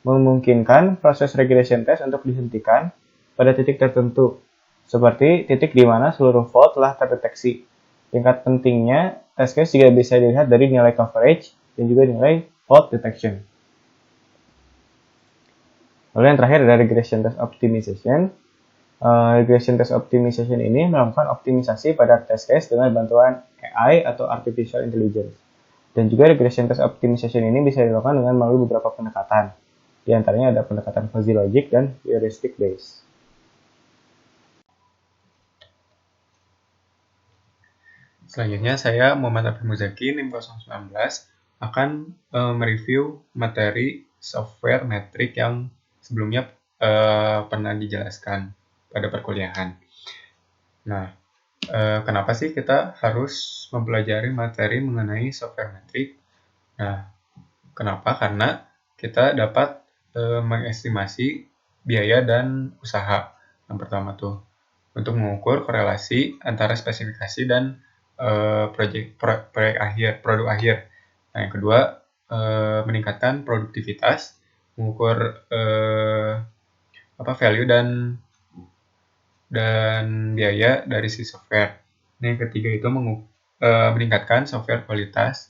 memungkinkan proses regression test untuk dihentikan pada titik tertentu, seperti titik di mana seluruh fault telah terdeteksi. Tingkat pentingnya test case juga bisa dilihat dari nilai coverage dan juga nilai fault detection. Lalu yang terakhir ada regression test optimization. Regression test optimization ini melakukan optimisasi pada test case dengan bantuan AI atau artificial intelligence. Dan juga regression test optimization ini bisa dilakukan dengan melalui beberapa pendekatan. Di antaranya ada pendekatan fuzzy logic dan heuristic based. Selanjutnya saya Muhammad Abdul Muzaki, NIM 019, akan mereview materi software metrik yang sebelumnya pernah dijelaskan pada perkuliahan. Nah, kenapa sih kita harus mempelajari materi mengenai software metrik? Nah, kenapa? Karena kita dapat mengestimasi biaya dan usaha. Yang pertama tuh, untuk mengukur korelasi antara spesifikasi dan produk akhir. Nah, yang kedua, meningkatkan produktivitas, mengukur value dan biaya dari si software. Nah, yang ketiga itu meningkatkan software kualitas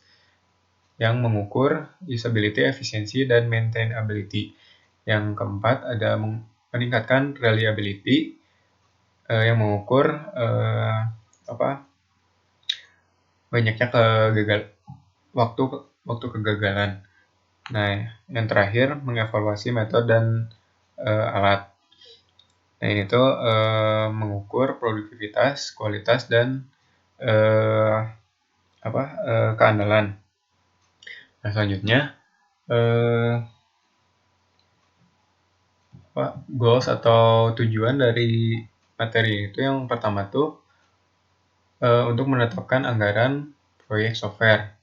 yang mengukur usability, efisiensi, dan maintainability. Yang keempat ada meningkatkan reliability yang mengukur banyaknya waktu kegagalan. Nah, yang terakhir mengevaluasi metode dan alat. Nah, ini tuh mengukur produktivitas, kualitas, dan keandalan. Nah, selanjutnya goals atau tujuan dari materi itu yang pertama tuh untuk menetapkan anggaran proyek software.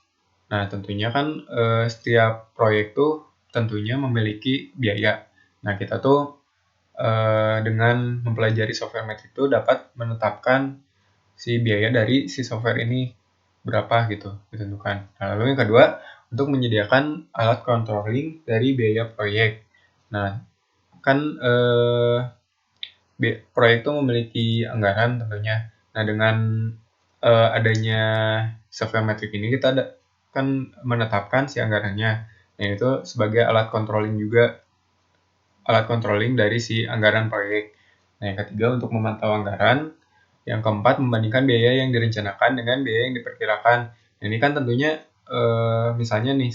Nah, tentunya kan setiap proyek tuh tentunya memiliki biaya. Nah, kita tuh dengan mempelajari software metrik itu dapat menetapkan si biaya dari si software ini berapa gitu ditentukan. Nah, lalu yang kedua, untuk menyediakan alat controlling dari biaya proyek. Nah, kan proyek itu memiliki anggaran tentunya. Nah, dengan adanya software metrik ini kita kan menetapkan si anggarannya. Nah, itu sebagai alat controlling dari si anggaran proyek. Nah, yang ketiga untuk memantau anggaran. Yang keempat membandingkan biaya yang direncanakan dengan biaya yang diperkirakan. Nah, ini kan tentunya misalnya nih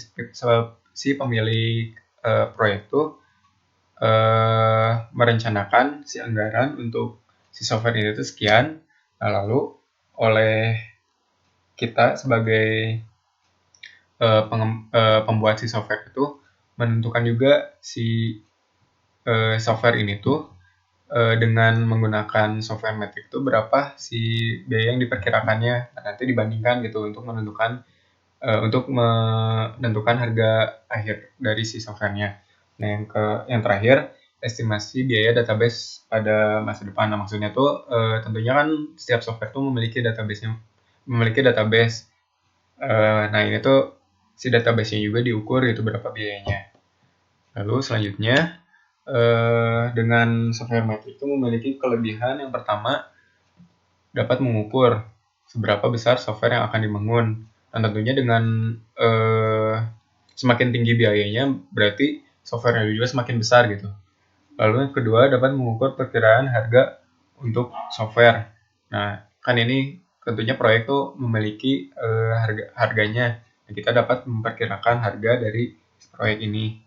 si pemilik proyek tuh merencanakan si anggaran untuk si software ini tuh sekian. Nah, lalu oleh kita sebagai pembuat si software itu menentukan juga si software ini tuh dengan menggunakan software metric itu berapa si biaya yang diperkirakannya. Nah, nanti dibandingkan gitu untuk menentukan harga akhir dari si softwarenya. Nah, yang terakhir estimasi biaya database pada masa depan. Nah, maksudnya tuh tentunya kan setiap software tuh memiliki database. Nah, ini tuh si database-nya juga diukur gitu berapa biayanya. Lalu selanjutnya dengan software metric itu memiliki kelebihan yang pertama dapat mengukur seberapa besar software yang akan dibangun. Dan tentunya dengan semakin tinggi biayanya berarti software-nya juga semakin besar gitu. Lalu yang kedua dapat mengukur perkiraan harga untuk software. Nah, kan ini tentunya proyek tuh memiliki harganya. Nah, kita dapat memperkirakan harga dari proyek ini.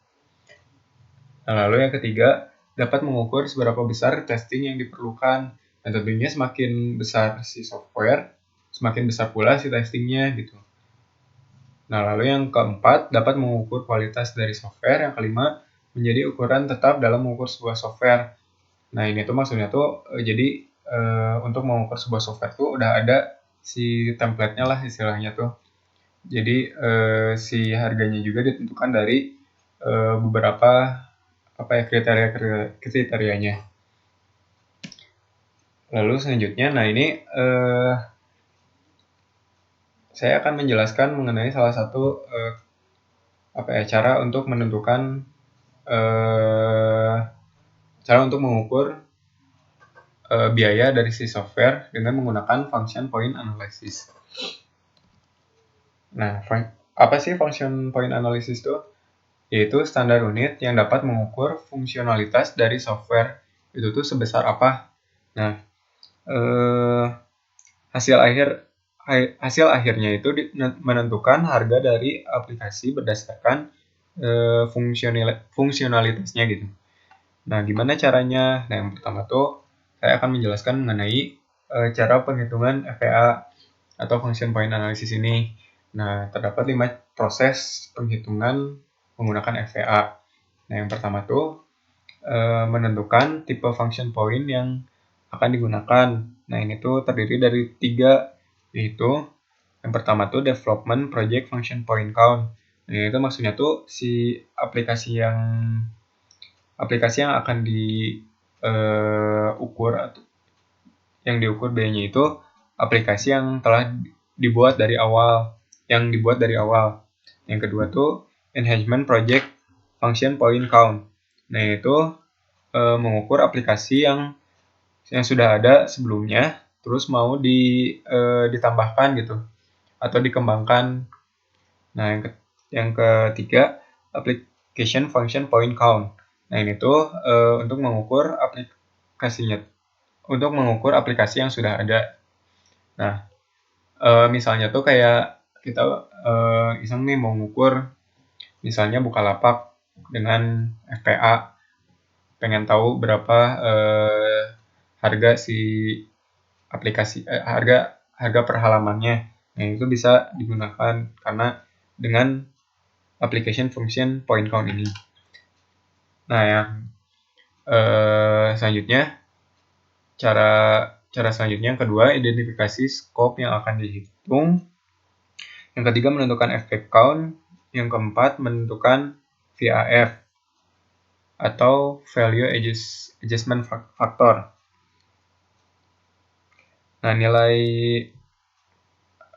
Nah, lalu yang ketiga dapat mengukur seberapa besar testing yang diperlukan. Dan tentunya semakin besar si software, semakin besar pula si testingnya gitu. Nah, lalu yang keempat dapat mengukur kualitas dari software. Yang kelima menjadi ukuran tetap dalam mengukur sebuah software. Nah, ini tuh maksudnya tuh jadi untuk mengukur sebuah software tuh udah ada si template-nya lah istilahnya tuh. Jadi si harganya juga ditentukan dari beberapa kriterianya. Lalu selanjutnya, nah ini saya akan menjelaskan mengenai salah satu cara untuk menentukan cara untuk mengukur biaya dari si software dengan menggunakan function point analysis. Nah, apa sih function point analysis itu? Yaitu standar unit yang dapat mengukur fungsionalitas dari software itu tuh sebesar apa. Nah, hasil akhirnya itu menentukan harga dari aplikasi berdasarkan fungsionalitasnya gitu. Nah, gimana caranya? Nah, yang pertama tuh saya akan menjelaskan mengenai cara penghitungan FPA atau function point analysis ini. Nah, terdapat 5 proses penghitungan menggunakan FPA. Nah, yang pertama tuh menentukan tipe function point yang akan digunakan. Nah, ini tuh terdiri dari 3, yaitu yang pertama tuh development project function point count. Nah, itu maksudnya tuh si aplikasi yang akan diukur atau yang diukur biayanya itu aplikasi yang telah dibuat dari awal. Yang kedua tuh enhancement project function point count. Nah, itu mengukur aplikasi yang sudah ada sebelumnya terus mau ditambahkan gitu atau dikembangkan. Nah, yang ketiga application function point count. Nah, ini tuh untuk mengukur aplikasi yang sudah ada. Nah, misalnya tuh kayak kita iseng nih mau mengukur misalnya Bukalapak dengan FPA, pengen tahu berapa harga si aplikasi harga per halamannya. Nah, itu bisa digunakan karena dengan application function point count ini. Nah, yang selanjutnya cara selanjutnya yang kedua identifikasi scope yang akan dihitung. Yang ketiga menentukan FP count. Yang keempat menentukan VAF atau value adjustment factor. Nah, nilai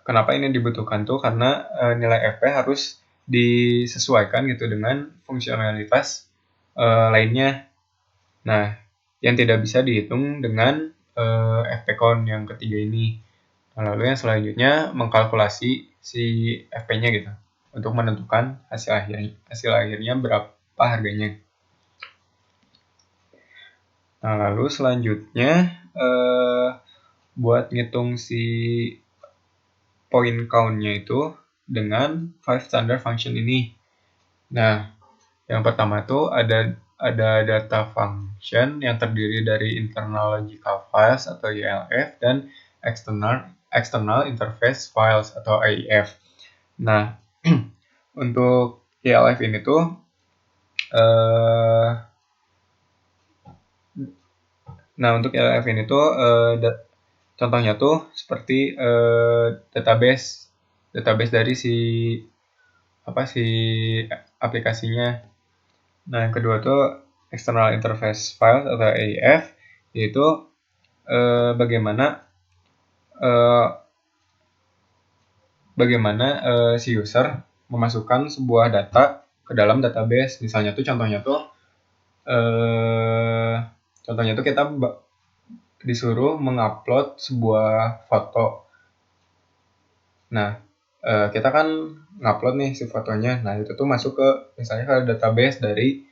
kenapa ini dibutuhkan tuh karena nilai FP harus disesuaikan gitu dengan fungsionalitas lainnya. Nah, yang tidak bisa dihitung dengan FP count yang ketiga ini. Nah, lalu yang selanjutnya mengkalkulasi si FP-nya gitu untuk menentukan hasil akhirnya berapa harganya. Nah, lalu selanjutnya buat ngitung si point count-nya itu dengan 5 standard function ini. Nah, yang pertama tuh ada data function yang terdiri dari internal logical files atau ILF dan external interface files atau IEF. Nah, untuk ILF ini tuh untuk ILF ini tuh contohnya tuh seperti database dari si aplikasinya. Nah, yang kedua tuh external interface files atau AIF, yaitu bagaimana si user memasukkan sebuah data ke dalam database. Misalnya tuh contohnya tuh kita disuruh mengupload sebuah foto. Nah, kita kan ngupload nih si fotonya. Nah, itu tuh masuk ke misalnya ke database dari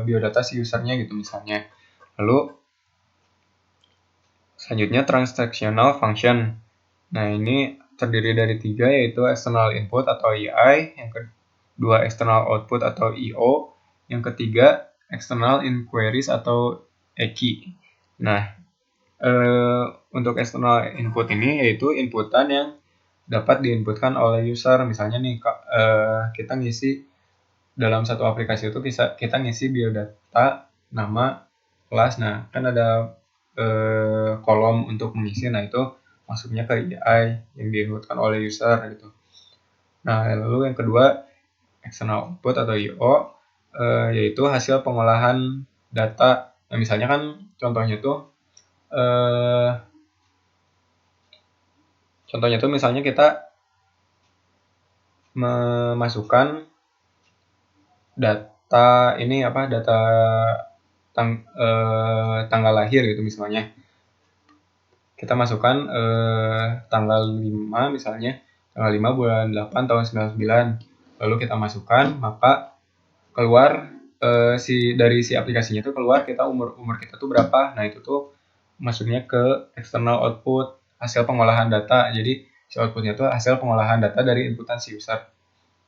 biodata si usernya gitu misalnya. Lalu selanjutnya transactional function. Nah, ini terdiri dari 3, yaitu external input atau EI, yang kedua external output atau EO, yang ketiga external inquiries atau EQI. Nah, untuk external input ini yaitu inputan yang dapat diinputkan oleh user. Misalnya nih, kita ngisi dalam satu aplikasi itu kita ngisi biodata, nama, kelas. Nah, kan ada kolom untuk mengisi. Nah, itu masuknya ke EI yang diinputkan oleh user gitu. Nah, lalu yang kedua external output atau IO, yaitu hasil pengolahan data. Nah, misalnya kan contohnya tuh misalnya kita memasukkan data tanggal lahir gitu misalnya. Kita masukkan tanggal 5 misalnya, tanggal 5 bulan 8 tahun 99. Lalu kita masukkan, maka keluar dari si aplikasinya itu keluar umur kita tuh berapa. Nah, itu tuh masuknya ke external output, hasil pengolahan data. Jadi si outputnya tuh hasil pengolahan data dari inputan si user.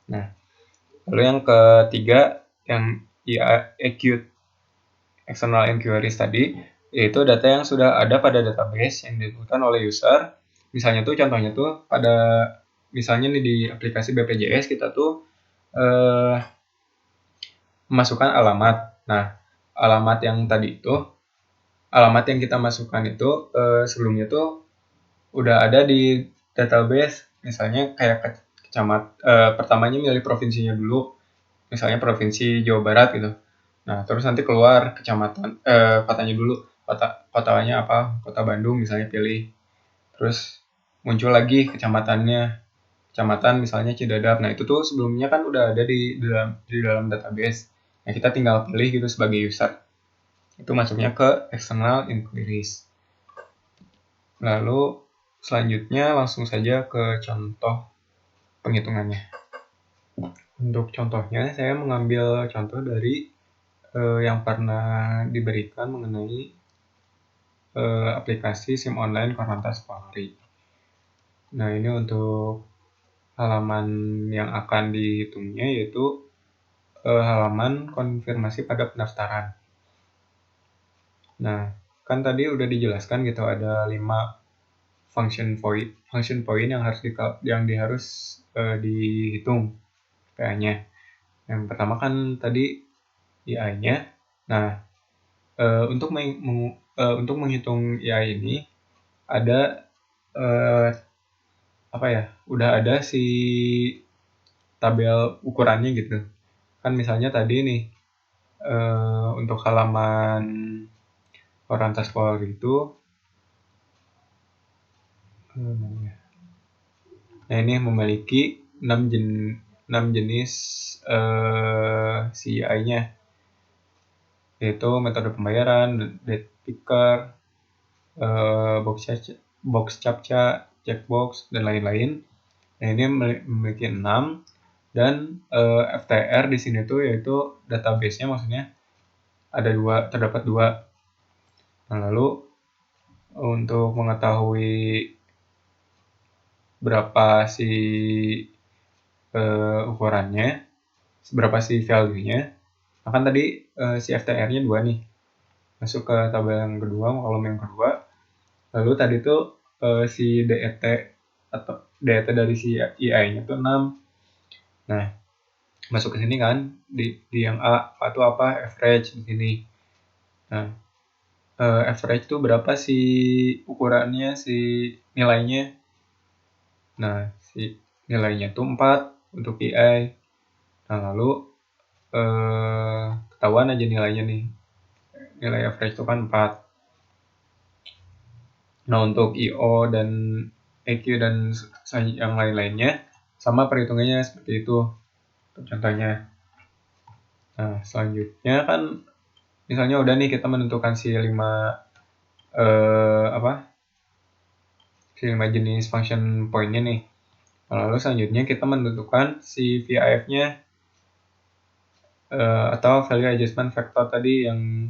Nah, lalu yang ketiga yang acute external inquiries tadi, yaitu data yang sudah ada pada database yang diinputkan oleh user. Misalnya tuh contohnya tuh misalnya nih di aplikasi BPJS kita tuh memasukkan alamat. Nah, alamat yang kita masukkan itu sebelumnya tuh udah ada di database. Misalnya kayak pertamanya milih provinsinya dulu, misalnya provinsi Jawa Barat gitu. Nah, terus nanti keluar kecamatan, kotanya dulu, kotanya apa, kota Bandung misalnya pilih. Terus muncul lagi kecamatan misalnya Cidadap. Nah, itu tuh sebelumnya kan udah ada di dalam database. Nah, kita tinggal pilih gitu sebagai user. Itu masuknya ke external inquiries. Lalu selanjutnya langsung saja ke contoh penghitungannya. Untuk contohnya, saya mengambil contoh dari yang pernah diberikan mengenai aplikasi SIM online Korlantas Polri. Nah, ini untuk halaman yang akan dihitungnya yaitu halaman konfirmasi pada pendaftaran. Nah, kan tadi udah dijelaskan gitu ada 5 function point yang harus dihitung PA-nya. Yang pertama kan tadi EI-nya. Nah, untuk menghitung EI ini ada udah ada si tabel ukurannya gitu. Kan misalnya tadi nih untuk halaman Korlantas Polri itu nah ini memiliki 6 jenis CI-nya, yaitu metode pembayaran, date picker, box captcha, checkbox, dan lain-lain. Nah, ini memiliki 6, dan FTR di sini tuh yaitu database-nya, maksudnya terdapat 2. Nah, lalu untuk mengetahui berapa si ukurannya, berapa si value-nya, nah kan tadi si FTR-nya 2 nih. Masuk ke tabel yang kedua, kolom yang kedua. Lalu tadi tuh si DET atau DET dari si IAI-nya tuh 6. Nah, masuk ke sini kan, di yang A itu apa? Average di sini. Nah, average itu berapa sih ukurannya, si nilainya? Nah, si nilainya tuh 4 untuk EI. Nah, lalu ketahuan aja nilainya nih. Nilai average itu kan 4. Nah, untuk IO dan EQ dan yang lain-lainnya sama perhitungannya seperti itu. Contohnya. Nah, selanjutnya kan misalnya udah nih kita menentukan si 5 jenis function point-nya nih. Lalu selanjutnya kita menentukan si VAF-nya atau value adjustment factor tadi yang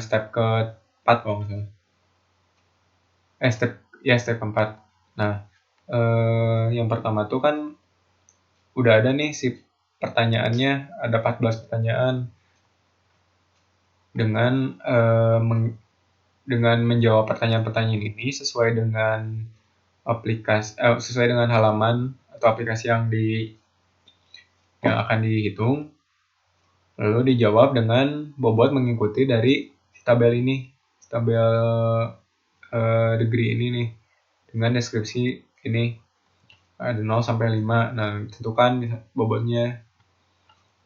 step ke-4 kalau misalnya. Step ke-4. Nah, yang pertama tuh kan udah ada nih si pertanyaannya, ada 14 pertanyaan dengan menjawab pertanyaan-pertanyaan ini sesuai dengan sesuai dengan halaman atau aplikasi yang akan dihitung, lalu dijawab dengan bobot mengikuti dari tabel ini, tabel degree ini nih, dengan deskripsi ini ada 0 sampai 5. Nah, tentukan bobotnya.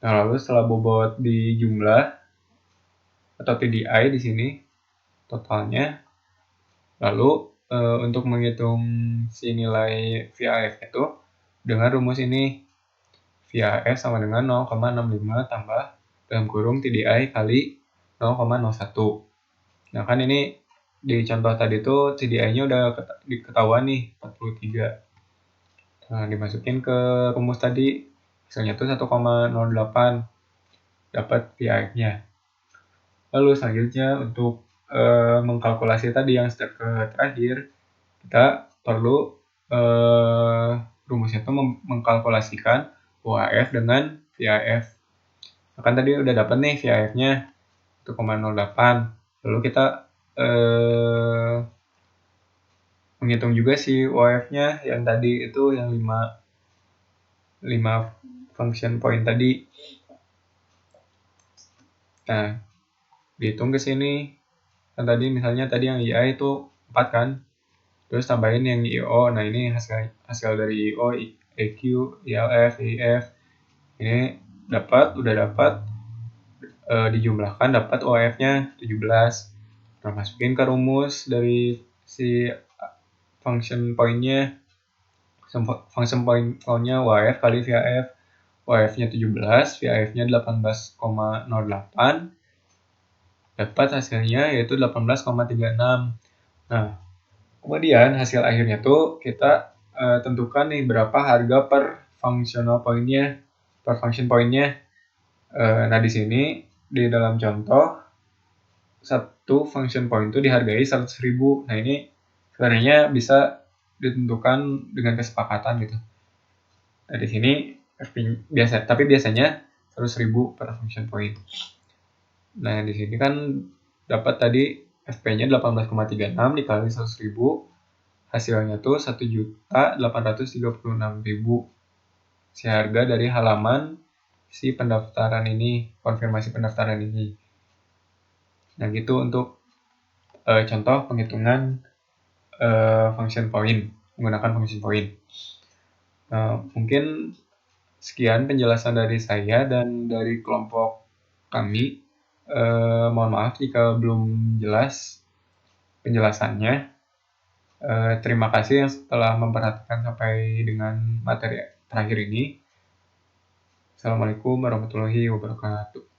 Nah, lalu setelah bobot di jumlah atau TDI di sini totalnya, lalu untuk menghitung si nilai VAF itu dengan rumus ini, VAF sama dengan 0,65 tambah dalam kurung TDI kali 0,01. Nah, kan ini di contoh tadi tuh TDI-nya udah ketahuan nih 43. Nah, dimasukin ke rumus tadi, misalnya tuh 1,08 dapat VAF-nya. Lalu selanjutnya untuk mengkalkulasi tadi yang step terakhir, kita perlu rumusnya itu mengkalkulasikan OAF dengan VAF. Nah, kan tadi udah dapat nih VAF-nya 1,08. Lalu kita menghitung juga si OAF-nya yang tadi itu yang 5 function point tadi. Nah, dihitung ke sini. Kan tadi misalnya tadi yang IAI itu 4 kan. Terus tambahin yang IO. Nah, ini hasil dari IO, EQ, ILF, IF. Ini udah dapat dijumlahkan dapat OAF-nya 17. Nah, masukin ke rumus dari si function point-nya. Function point-nya OAF kali VAF. OAF-nya 17, VAF-nya 18,08. Dapat hasilnya yaitu 18,36. Nah, kemudian hasil akhirnya tuh kita tentukan nih berapa harga per function point-nya. Nah, di sini di dalam contoh satu function point itu dihargai 100.000. Nah, ini sebenarnya bisa ditentukan dengan kesepakatan gitu. Nah, di sini tapi biasanya 100.000 per function point. Nah, di sini kan dapat tadi FP-nya 18,36 dikali 100.000, hasilnya tuh 1.836.000. Si harga dari halaman si pendaftaran ini, konfirmasi pendaftaran ini. Nah, gitu untuk contoh penghitungan function point, menggunakan function point. Mungkin sekian penjelasan dari saya dan dari kelompok kami. Mohon maaf jika belum jelas penjelasannya. Terima kasih yang telah memperhatikan sampai dengan materi terakhir ini. Assalamualaikum warahmatullahi wabarakatuh.